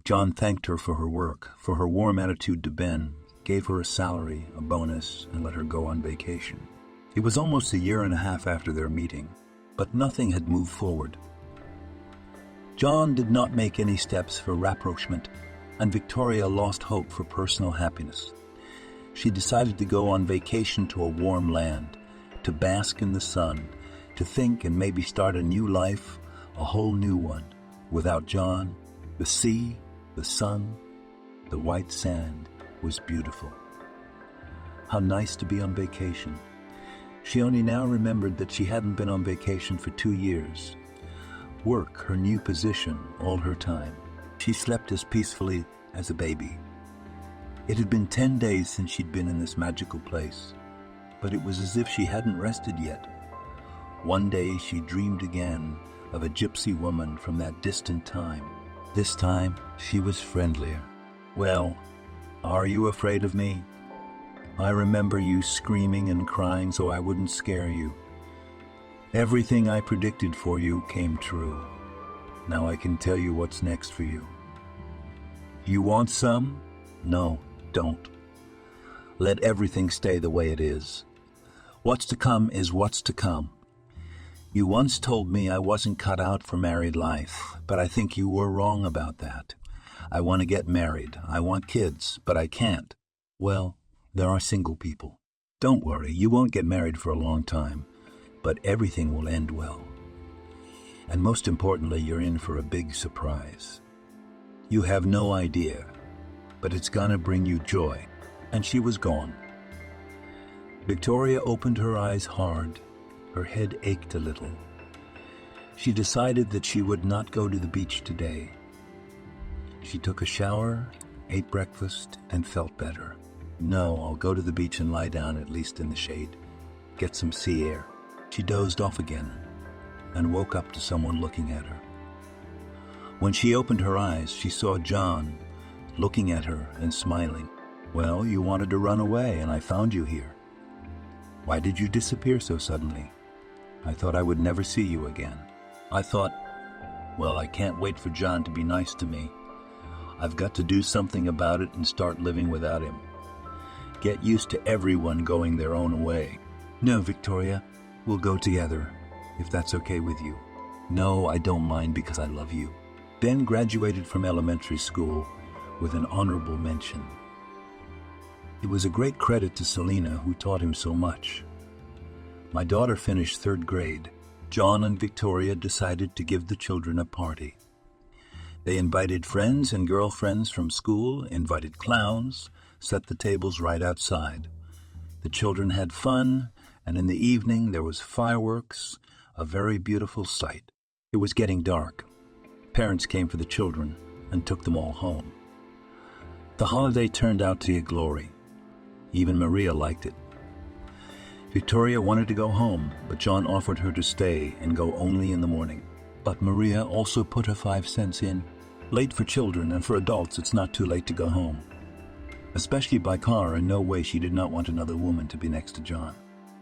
A: John thanked her for her work, for her warm attitude to Ben, gave her a salary, a bonus, and let her go on vacation. It was almost a year and a half after their meeting, but nothing had moved forward. John did not make any steps for rapprochement, and Victoria lost hope for personal happiness. She decided to go on vacation to a warm land, to bask in the sun, to think and maybe start a new life, a whole new one, without John. The sea, the sun, the white sand was beautiful. How nice to be on vacation. She only now remembered that she hadn't been on vacation for 2 years. Work, her new position, all her time. She slept as peacefully as a baby. It had been 10 days since she'd been in this magical place, but it was as if she hadn't rested yet. One day she dreamed again of a gypsy woman from that distant time. This time she was friendlier. "Well, are you afraid of me? I remember you screaming and crying so I wouldn't scare you. Everything I predicted for you came true. Now I can tell you what's next for you. You want some? No, don't. Let everything stay the way it is. What's to come is what's to come. You once told me I wasn't cut out for married life, but I think you were wrong about that. I want to get married. I want kids, but I can't. Well, there are single people. Don't worry, you won't get married for a long time, but everything will end well. And most importantly, you're in for a big surprise. You have no idea, but it's gonna bring you joy." And she was gone. Victoria opened her eyes hard. Her head ached a little. She decided that she would not go to the beach today. She took a shower, ate breakfast, and felt better. "No, I'll go to the beach and lie down, at least in the shade, get some sea air." She dozed off again and woke up to someone looking at her. When she opened her eyes, she saw John looking at her and smiling. "Well, you wanted to run away, and I found you here. Why did you disappear so suddenly? I thought I would never see you again. I thought, well, I can't wait for John to be nice to me. I've got to do something about it and start living without him. Get used to everyone going their own way." "No, Victoria, we'll go together, if that's okay with you." "No, I don't mind because I love you." Ben graduated from elementary school with an honorable mention. It was a great credit to Selena, who taught him so much. My daughter finished 3rd grade. John and Victoria decided to give the children a party. They invited friends and girlfriends from school, invited clowns, set the tables right outside. The children had fun, and in the evening there was fireworks, a very beautiful sight. It was getting dark. Parents came for the children and took them all home. The holiday turned out to be a glory. Even Maria liked it. Victoria wanted to go home, but John offered her to stay and go only in the morning. But Maria also put her 5 cents in. Late for children, and for adults it's not too late to go home. Especially by car, in no way she did not want another woman to be next to John.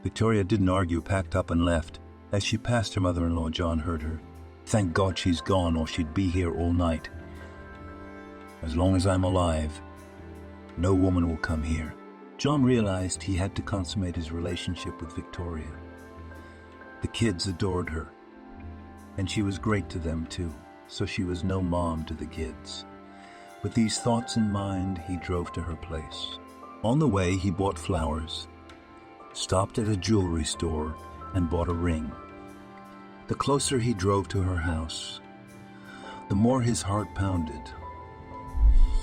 A: Victoria didn't argue, packed up and left. As she passed her mother-in-law, John heard her. "Thank God she's gone, or she'd be here all night. As long as I'm alive, no woman will come here." John realized he had to consummate his relationship with Victoria. The kids adored her, and she was great to them too, so she was no mom to the kids. With these thoughts in mind, he drove to her place. On the way, he bought flowers, stopped at a jewelry store, and bought a ring. The closer he drove to her house, the more his heart pounded.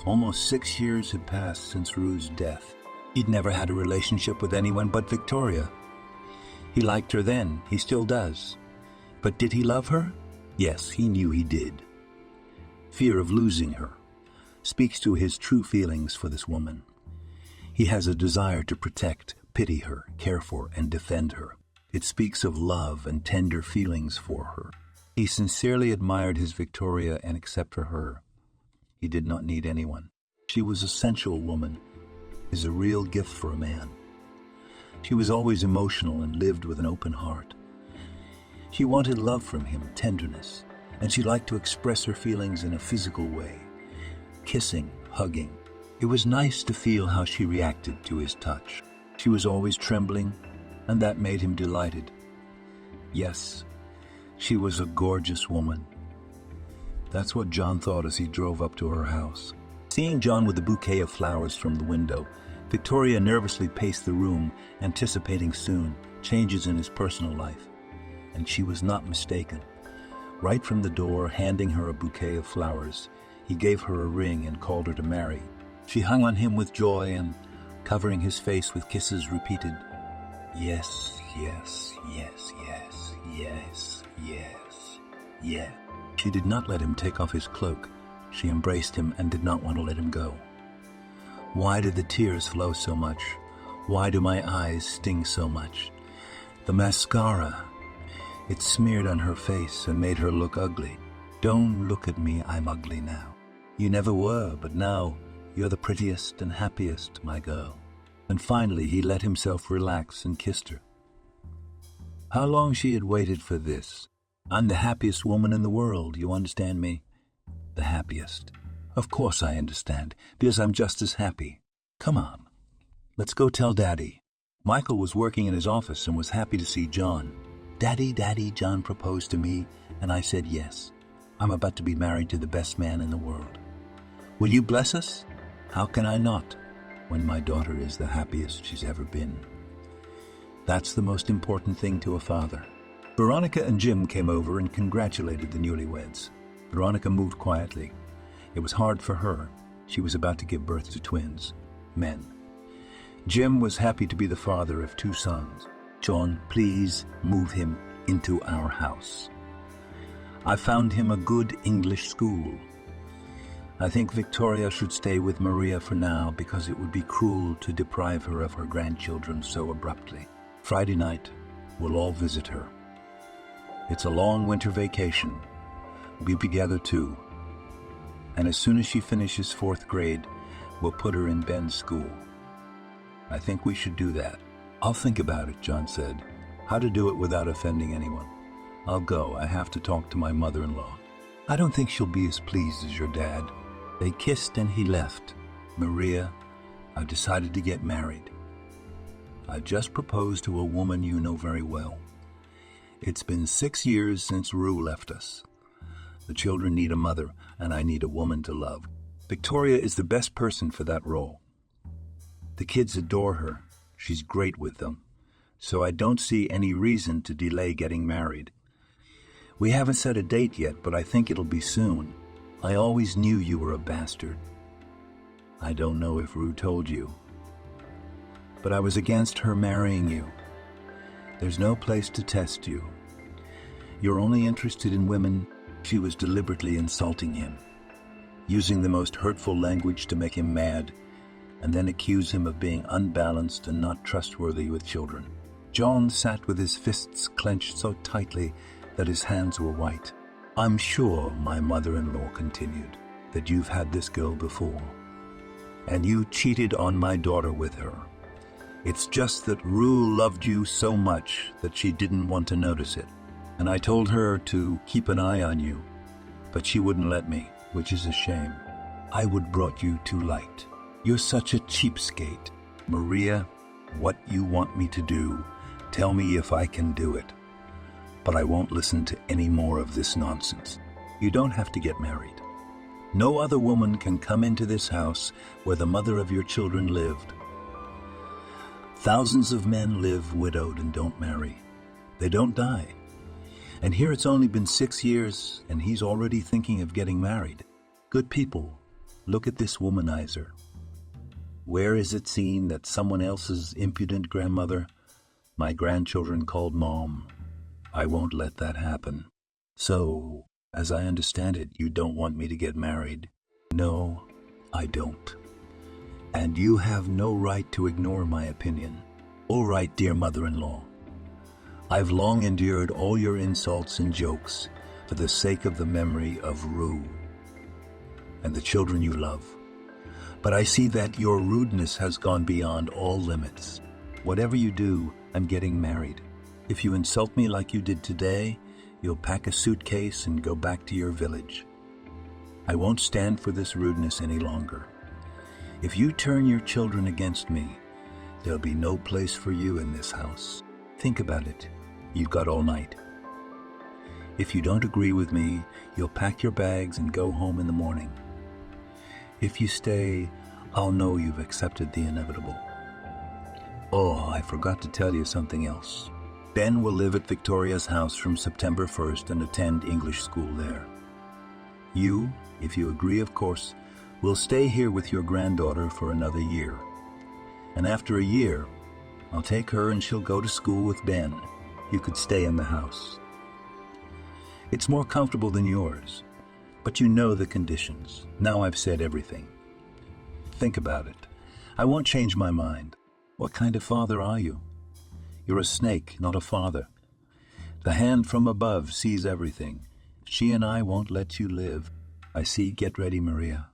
A: Almost 6 years had passed since Rue's death. He'd never had a relationship with anyone but Victoria. He liked her then, he still does. But did he love her? Yes, he knew he did. Fear of losing her speaks to his true feelings for this woman. He has a desire to protect, pity her, care for, and defend her. It speaks of love and tender feelings for her. He sincerely admired his Victoria, and except for her, he did not need anyone. She was a sensual woman, is a real gift for a man. She was always emotional and lived with an open heart. She wanted love from him, tenderness, and she liked to express her feelings in a physical way, kissing, hugging. It was nice to feel how she reacted to his touch. She was always trembling, and that made him delighted. Yes, she was a gorgeous woman. That's what John thought as he drove up to her house. Seeing John with a bouquet of flowers from the window, Victoria nervously paced the room, anticipating soon changes in his personal life. And she was not mistaken. Right from the door, handing her a bouquet of flowers, he gave her a ring and called her to marry. She hung on him with joy and, covering his face with kisses, repeated, "Yes, yes, yes, yes, yes, yes, yes." She did not let him take off his cloak. She embraced him and did not want to let him go. Why did the tears flow so much? Why do my eyes sting so much? The mascara. It smeared on her face and made her look ugly. Don't look at me, I'm ugly now. You never were, but now you're the prettiest and happiest, my girl. And finally he let himself relax and kissed her. How long she had waited for this. I'm the happiest woman in the world, you understand me? The happiest. Of course I understand, because I'm just as happy. Come on, let's go tell Daddy. Michael was working in his office and was happy to see John. Daddy, Daddy, John proposed to me, and I said yes. I'm about to be married to the best man in the world. Will you bless us? How can I not, when my daughter is the happiest she's ever been? That's the most important thing to a father. Veronica and Jim came over and congratulated the newlyweds. Veronica moved quietly. It was hard for her. She was about to give birth to twins, men. Jim was happy to be the father of 2 sons. John, please move him into our house. I found him a good English school. I think Victoria should stay with Maria for now because it would be cruel to deprive her of her grandchildren so abruptly. Friday night, we'll all visit her. It's a long winter vacation. We'll be together too. And as soon as she finishes 4th grade, we'll put her in Ben's school. I think we should do that. I'll think about it, John said. How to do it without offending anyone. I'll go. I have to talk to my mother-in-law. I don't think she'll be as pleased as your dad. They kissed and he left. Maria, I've decided to get married. I just proposed to a woman you know very well. It's been 6 years since Rue left us. The children need a mother, and I need a woman to love. Victoria is the best person for that role. The kids adore her. She's great with them. So I don't see any reason to delay getting married. We haven't set a date yet, but I think it'll be soon. I always knew you were a bastard. I don't know if Rue told you, but I was against her marrying you. There's no place to test you. You're only interested in women. She was deliberately insulting him, using the most hurtful language to make him mad, and then accuse him of being unbalanced and not trustworthy with children. John sat with his fists clenched so tightly that his hands were white. I'm sure, my mother-in-law continued, that you've had this girl before, and you cheated on my daughter with her. It's just that Rue loved you so much that she didn't want to notice it, and I told her to keep an eye on you, but she wouldn't let me, which is a shame. I would brought you too light. You're such a cheapskate. Maria, what you want me to do, tell me if I can do it. But I won't listen to any more of this nonsense. You don't have to get married. No other woman can come into this house where the mother of your children lived. Thousands of men live widowed and don't marry. They don't die. And here it's only been 6 years, and he's already thinking of getting married. Good people, look at this womanizer. Where is it seen that someone else's impudent grandmother, my grandchildren called Mom? I won't let that happen. So, as I understand it, you don't want me to get married. No, I don't. And you have no right to ignore my opinion. All right, dear mother-in-law. I've long endured all your insults and jokes for the sake of the memory of Rue and the children you love. But I see that your rudeness has gone beyond all limits. Whatever you do, I'm getting married. If you insult me like you did today, you'll pack a suitcase and go back to your village. I won't stand for this rudeness any longer. If you turn your children against me, there'll be no place for you in this house. Think about it. You've got all night. If you don't agree with me, you'll pack your bags and go home in the morning. If you stay, I'll know you've accepted the inevitable. Oh, I forgot to tell you something else. Ben will live at Victoria's house from September 1st and attend English school there. You, if you agree of course, will stay here with your granddaughter for another year. And after a year, I'll take her and she'll go to school with Ben. You could stay in the house. It's more comfortable than yours, but you know the conditions. Now I've said everything. Think about it. I won't change my mind. What kind of father are you? You're a snake, not a father. The hand from above sees everything. She and I won't let you live. I see. Get ready, Maria.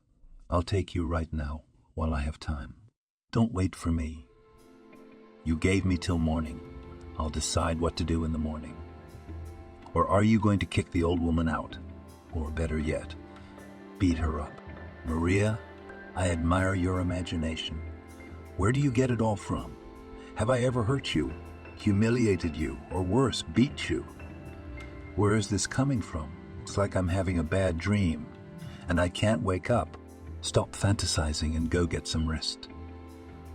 A: I'll take you right now, while I have time. Don't wait for me. You gave me till morning. I'll decide what to do in the morning. Or are you going to kick the old woman out? Or better yet, beat her up? Maria, I admire your imagination. Where do you get it all from? Have I ever hurt you, humiliated you, or worse, beat you? Where is this coming from? It's like I'm having a bad dream, and I can't wake up. Stop fantasizing and go get some rest.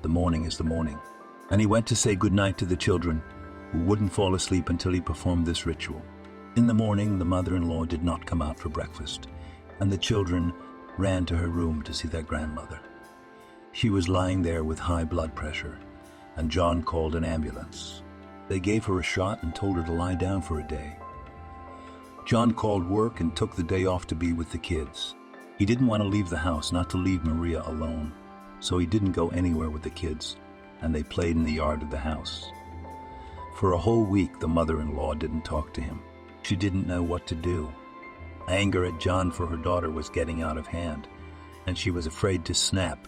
A: The morning is the morning. And he went to say goodnight to the children, who wouldn't fall asleep until he performed this ritual. In the morning, the mother-in-law did not come out for breakfast, and the children ran to her room to see their grandmother. She was lying there with high blood pressure, and John called an ambulance. They gave her a shot and told her to lie down for a day. John called work and took the day off to be with the kids. He didn't want to leave the house, not to leave Maria alone, so he didn't go anywhere with the kids, and they played in the yard of the house. For a whole week, the mother-in-law didn't talk to him. She didn't know what to do. Anger at John for her daughter was getting out of hand, and she was afraid to snap,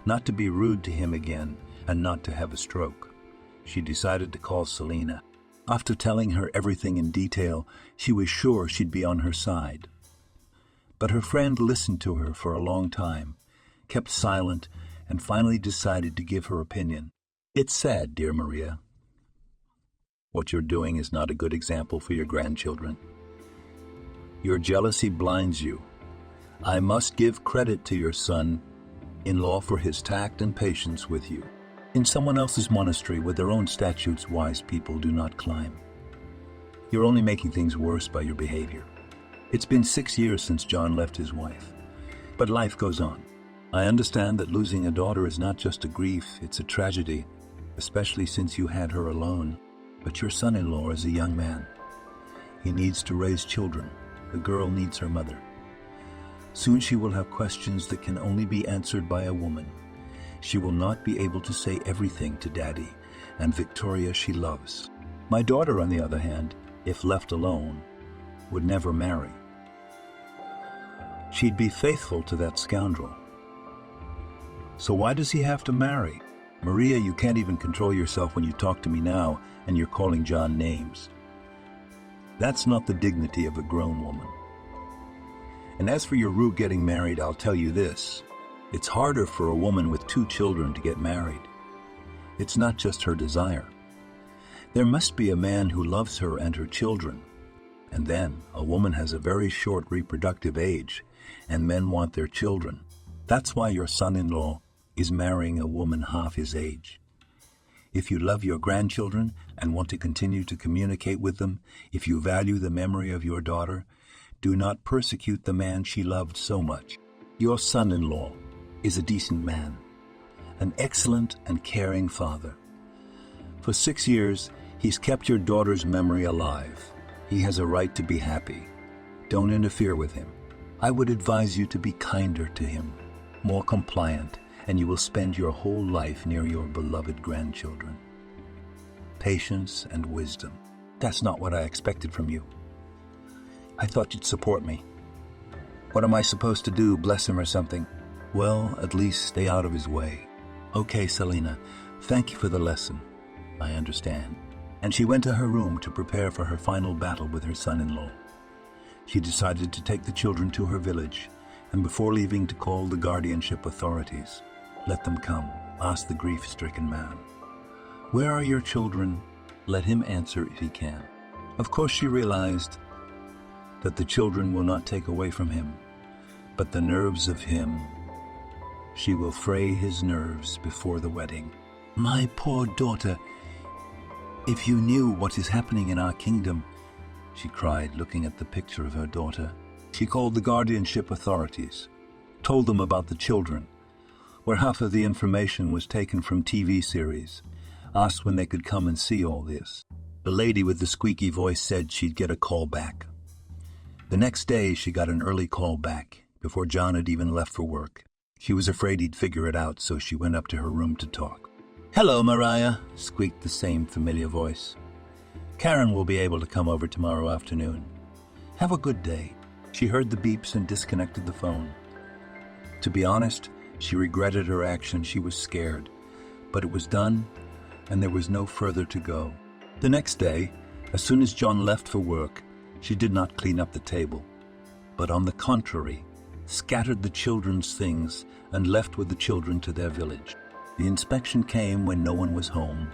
A: not to be rude to him again, and not to have a stroke. She decided to call Selena. After telling her everything in detail, she was sure she'd be on her side. But her friend listened to her for a long time, kept silent, and finally decided to give her opinion. "It's sad, dear Maria. What you're doing is not a good example for your grandchildren. Your jealousy blinds you. I must give credit to your son-in-law for his tact and patience with you. In someone else's monastery with their own statutes, wise people do not climb. You're only making things worse by your behavior. It's been 6 years since John left his wife, but life goes on. I understand that losing a daughter is not just a grief, it's a tragedy, especially since you had her alone. But your son-in-law is a young man. He needs to raise children. The girl needs her mother. Soon she will have questions that can only be answered by a woman. She will not be able to say everything to Daddy and Victoria she loves. My daughter, on the other hand, if left alone, would never marry. She'd be faithful to that scoundrel. So why does he have to marry? Maria, you can't even control yourself when you talk to me now, and you're calling John names. That's not the dignity of a grown woman. And as for your Rue getting married, I'll tell you this. It's harder for a woman with 2 children to get married. It's not just her desire. There must be a man who loves her and her children. And then, a woman has a very short reproductive age, and men want their children. That's why your son-in-law is marrying a woman half his age. If you love your grandchildren and want to continue to communicate with them, if you value the memory of your daughter, do not persecute the man she loved so much. Your son-in-law is a decent man, an excellent and caring father. For 6 years, he's kept your daughter's memory alive. He has a right to be happy. Don't interfere with him. I would advise you to be kinder to him, more compliant, and you will spend your whole life near your beloved grandchildren. Patience and wisdom. That's not what I expected from you. I thought you'd support me. What am I supposed to do, bless him or something? Well, at least stay out of his way. Okay, Selena, thank you for the lesson. I understand. And she went to her room to prepare for her final battle with her son-in-law. She decided to take the children to her village, and before leaving to call the guardianship authorities. Let them come, asked the grief-stricken man. Where are your children? Let him answer if he can. Of course she realized that the children will not take away from him, but the nerves of him. She will fray his nerves before the wedding. My poor daughter, if you knew what is happening in our kingdom, she cried, looking at the picture of her daughter. She called the guardianship authorities, told them about the children, where half of the information was taken from TV series, asked when they could come and see all this. The lady with the squeaky voice said she'd get a call back. The next day, she got an early call back, before John had even left for work. She was afraid he'd figure it out, so she went up to her room to talk. Hello, Mariah, squeaked the same familiar voice. Karen will be able to come over tomorrow afternoon. Have a good day. She heard the beeps and disconnected the phone. To be honest, she regretted her action. She was scared. But it was done, and there was no further to go. The next day, as soon as John left for work, she did not clean up the table, but on the contrary, scattered the children's things and left with the children to their village. The inspection came when no one was home.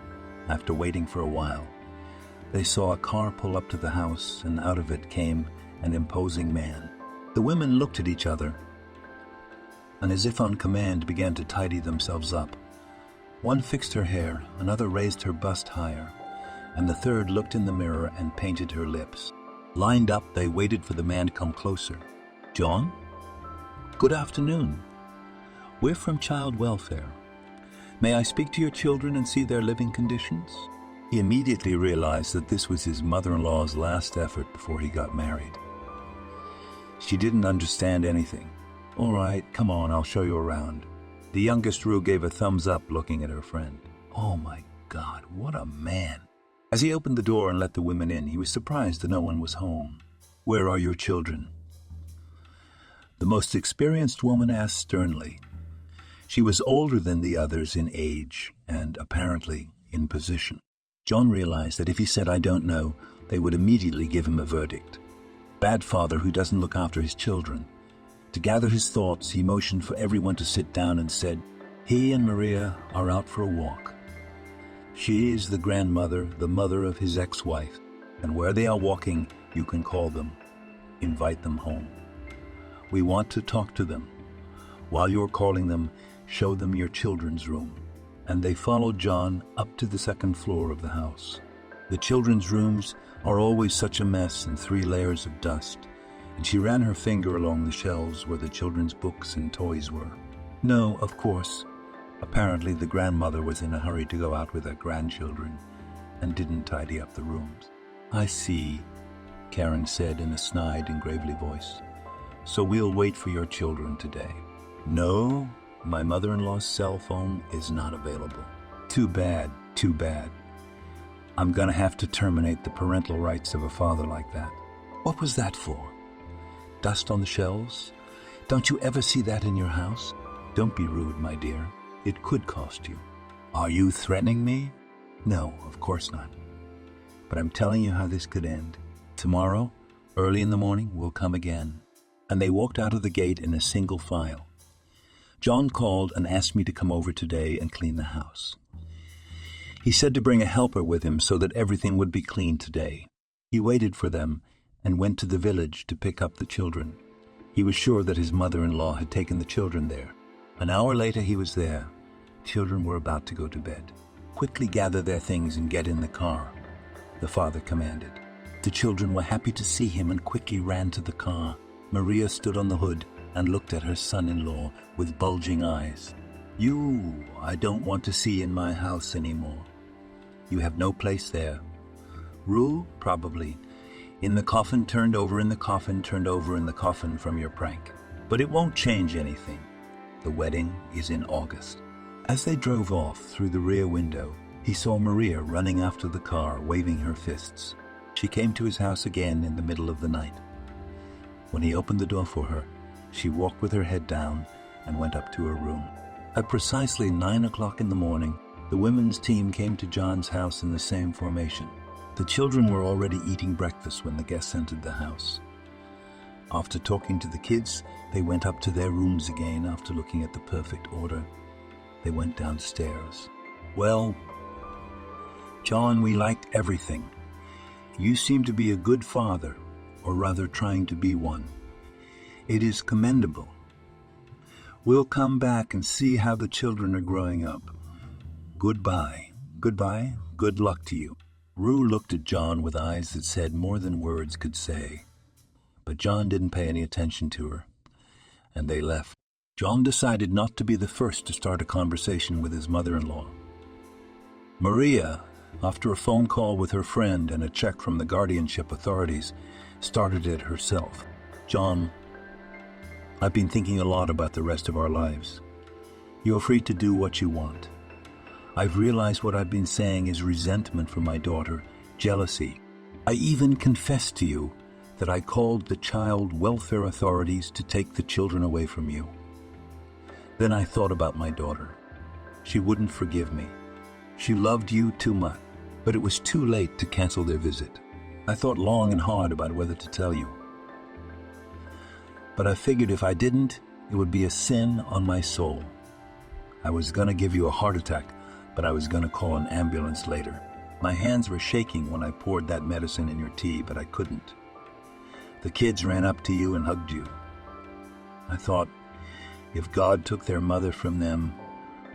A: After waiting for a while, they saw a car pull up to the house, and out of it came an imposing man. The women looked at each other, and as if on command began to tidy themselves up. One fixed her hair, another raised her bust higher, and the third looked in the mirror and painted her lips. Lined up, they waited for the man to come closer. John? Good afternoon. We're from Child Welfare. May I speak to your children and see their living conditions? He immediately realized that this was his mother-in-law's last effort before he got married. She didn't understand anything. All right, come on, I'll show you around. The youngest Rue gave a thumbs up, looking at her friend. Oh my God, what a man. As he opened the door and let the women in, he was surprised that no one was home. Where are your children? The most experienced woman asked sternly. She was older than the others in age and, apparently, in position. John realized that if he said, "I don't know," they would immediately give him a verdict. Bad father who doesn't look after his children. To gather his thoughts, he motioned for everyone to sit down and said, "He and Maria are out for a walk. She is the grandmother, the mother of his ex-wife, and where they are walking, you can call them, invite them home. We want to talk to them. While you're calling them, show them your children's room." And they followed John up to the second floor of the house. The children's rooms are always such a mess and 3 layers of dust, and she ran her finger along the shelves where the children's books and toys were. No, of course. Apparently the grandmother was in a hurry to go out with her grandchildren and didn't tidy up the rooms. "I see," Karen said in a snide and gravely voice. "So we'll wait for your children today." "No, my mother-in-law's cell phone is not available." "Too bad, too bad. I'm gonna have to terminate the parental rights of a father like that." "What was that for? Dust on the shelves? Don't you ever see that in your house?" "Don't be rude, my dear. It could cost you." "Are you threatening me?" "No, of course not. But I'm telling you how this could end. Tomorrow, early in the morning, we'll come again." And they walked out of the gate in a single file. John called and asked me to come over today and clean the house. He said to bring a helper with him so that everything would be clean today. He waited for them and went to the village to pick up the children. He was sure that his mother-in-law had taken the children there. An hour later he was there. Children were about to go to bed. "Quickly gather their things and get in the car," the father commanded. The children were happy to see him and quickly ran to the car. Maria stood on the hood and looked at her son-in-law with bulging eyes. "You, I don't want to see in my house anymore. You have no place there. Rue, probably. In the coffin turned over in the coffin turned over in the coffin from your prank. But it won't change anything. The wedding is in August." As they drove off through the rear window, he saw Maria running after the car, waving her fists. She came to his house again in the middle of the night. When he opened the door for her, she walked with her head down and went up to her room. At precisely 9 o'clock in the morning, the women's team came to John's house in the same formation. The children were already eating breakfast when the guests entered the house. After talking to the kids, they went up to their rooms again after looking at the perfect order. They went downstairs. "Well, John, we liked everything. You seem to be a good father, or rather trying to be one. It is commendable. We'll come back and see how the children are growing up. Goodbye. Goodbye. Good luck to you." Rue looked at John with eyes that said more than words could say. But John didn't pay any attention to her, and they left. John decided not to be the first to start a conversation with his mother-in-law. Maria, after a phone call with her friend and a check from the guardianship authorities, started it herself. "John, I've been thinking a lot about the rest of our lives. You're free to do what you want. I've realized what I've been saying is resentment for my daughter, jealousy. I even confessed to you that I called the child welfare authorities to take the children away from you. Then I thought about my daughter. She wouldn't forgive me. She loved you too much, but it was too late to cancel their visit. I thought long and hard about whether to tell you. But I figured if I didn't, it would be a sin on my soul. I was going to give you a heart attack, but I was going to call an ambulance later. My hands were shaking when I poured that medicine in your tea, but I couldn't. The kids ran up to you and hugged you. I thought, if God took their mother from them,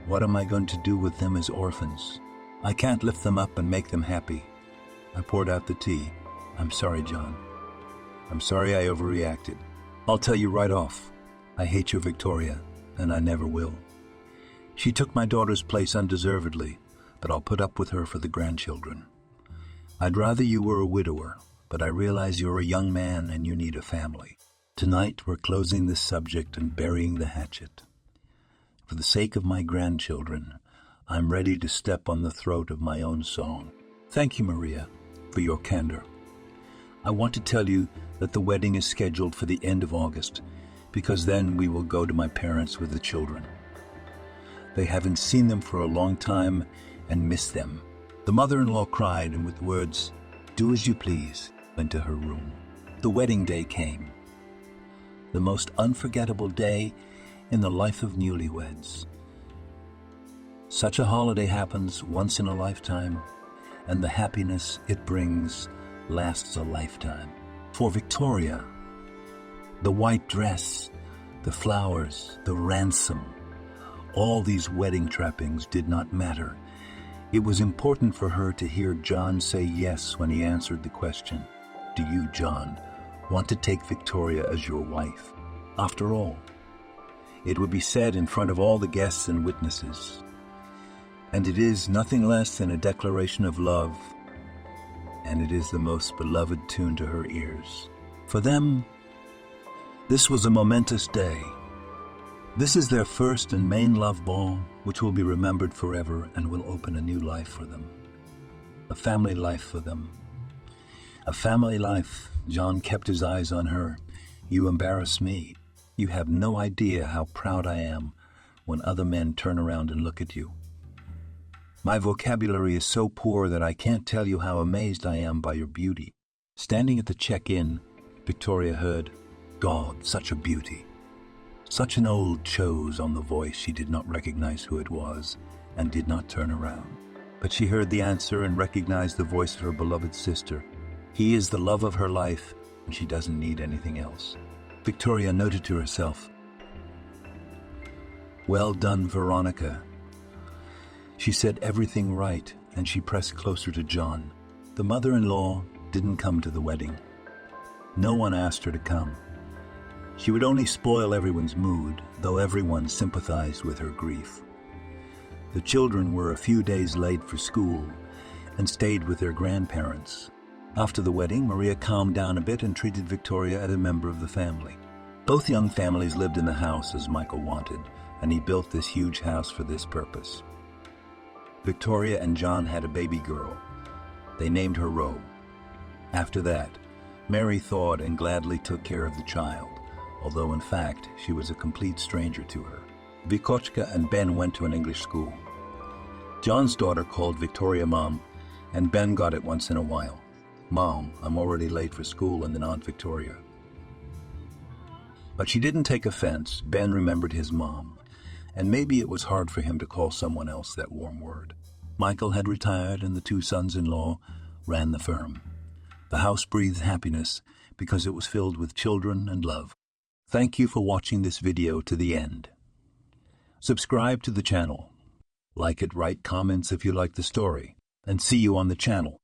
A: what am I going to do with them as orphans? I can't lift them up and make them happy. I poured out the tea. I'm sorry, John. I'm sorry I overreacted. I'll tell you right off, I hate your Victoria, and I never will. She took my daughter's place undeservedly, but I'll put up with her for the grandchildren. I'd rather you were a widower, but I realize you're a young man and you need a family. Tonight we're closing this subject and burying the hatchet. For the sake of my grandchildren, I'm ready to step on the throat of my own song. Thank you, Maria, for your candor. I want to tell you that the wedding is scheduled for the end of August, because then we will go to my parents with the children. They haven't seen them for a long time and miss them." The mother-in-law cried, and with words, "Do as you please," went to her room. The wedding day came. The most unforgettable day in the life of newlyweds. Such a holiday happens once in a lifetime, and the happiness it brings lasts a lifetime. For Victoria, the white dress, the flowers, the ransom, all these wedding trappings did not matter. It was important for her to hear John say yes when he answered the question, "Do you, John, want to take Victoria as your wife?" After all, it would be said in front of all the guests and witnesses, and it is nothing less than a declaration of love, and it is the most beloved tune to her ears. For them, this was a momentous day. This is their first and main love ball, which will be remembered forever and will open a new life for them. A family life for them. A family life. John kept his eyes on her. "You embarrass me. You have no idea how proud I am when other men turn around and look at you. My vocabulary is so poor that I can't tell you how amazed I am by your beauty." Standing at the check-in, Victoria heard, "God, such a beauty." Such an old chose on the voice she did not recognize who it was and did not turn around. But she heard the answer and recognized the voice of her beloved sister. He is the love of her life, and she doesn't need anything else. Victoria noted to herself, "Well done, Veronica." She said everything right, and she pressed closer to John. The mother-in-law didn't come to the wedding. No one asked her to come. She would only spoil everyone's mood, though everyone sympathized with her grief. The children were a few days late for school and stayed with their grandparents. After the wedding, Maria calmed down a bit and treated Victoria as a member of the family. Both young families lived in the house as Michael wanted, and he built this huge house for this purpose. Victoria and John had a baby girl. They named her Ro. After that, Mary thawed and gladly took care of the child, although in fact she was a complete stranger to her. Vikochka and Ben went to an English school. John's daughter called Victoria Mom, and Ben got it once in a while. "Mom, I'm already late for school," and then Aunt Victoria. But she didn't take offense. Ben remembered his mom, and maybe it was hard for him to call someone else that warm word. Michael had retired, and the two sons-in-law ran the firm. The house breathed happiness because it was filled with children and love. Thank you for watching this video to the end. Subscribe to the channel. Like it, write comments if you like the story, and see you on the channel.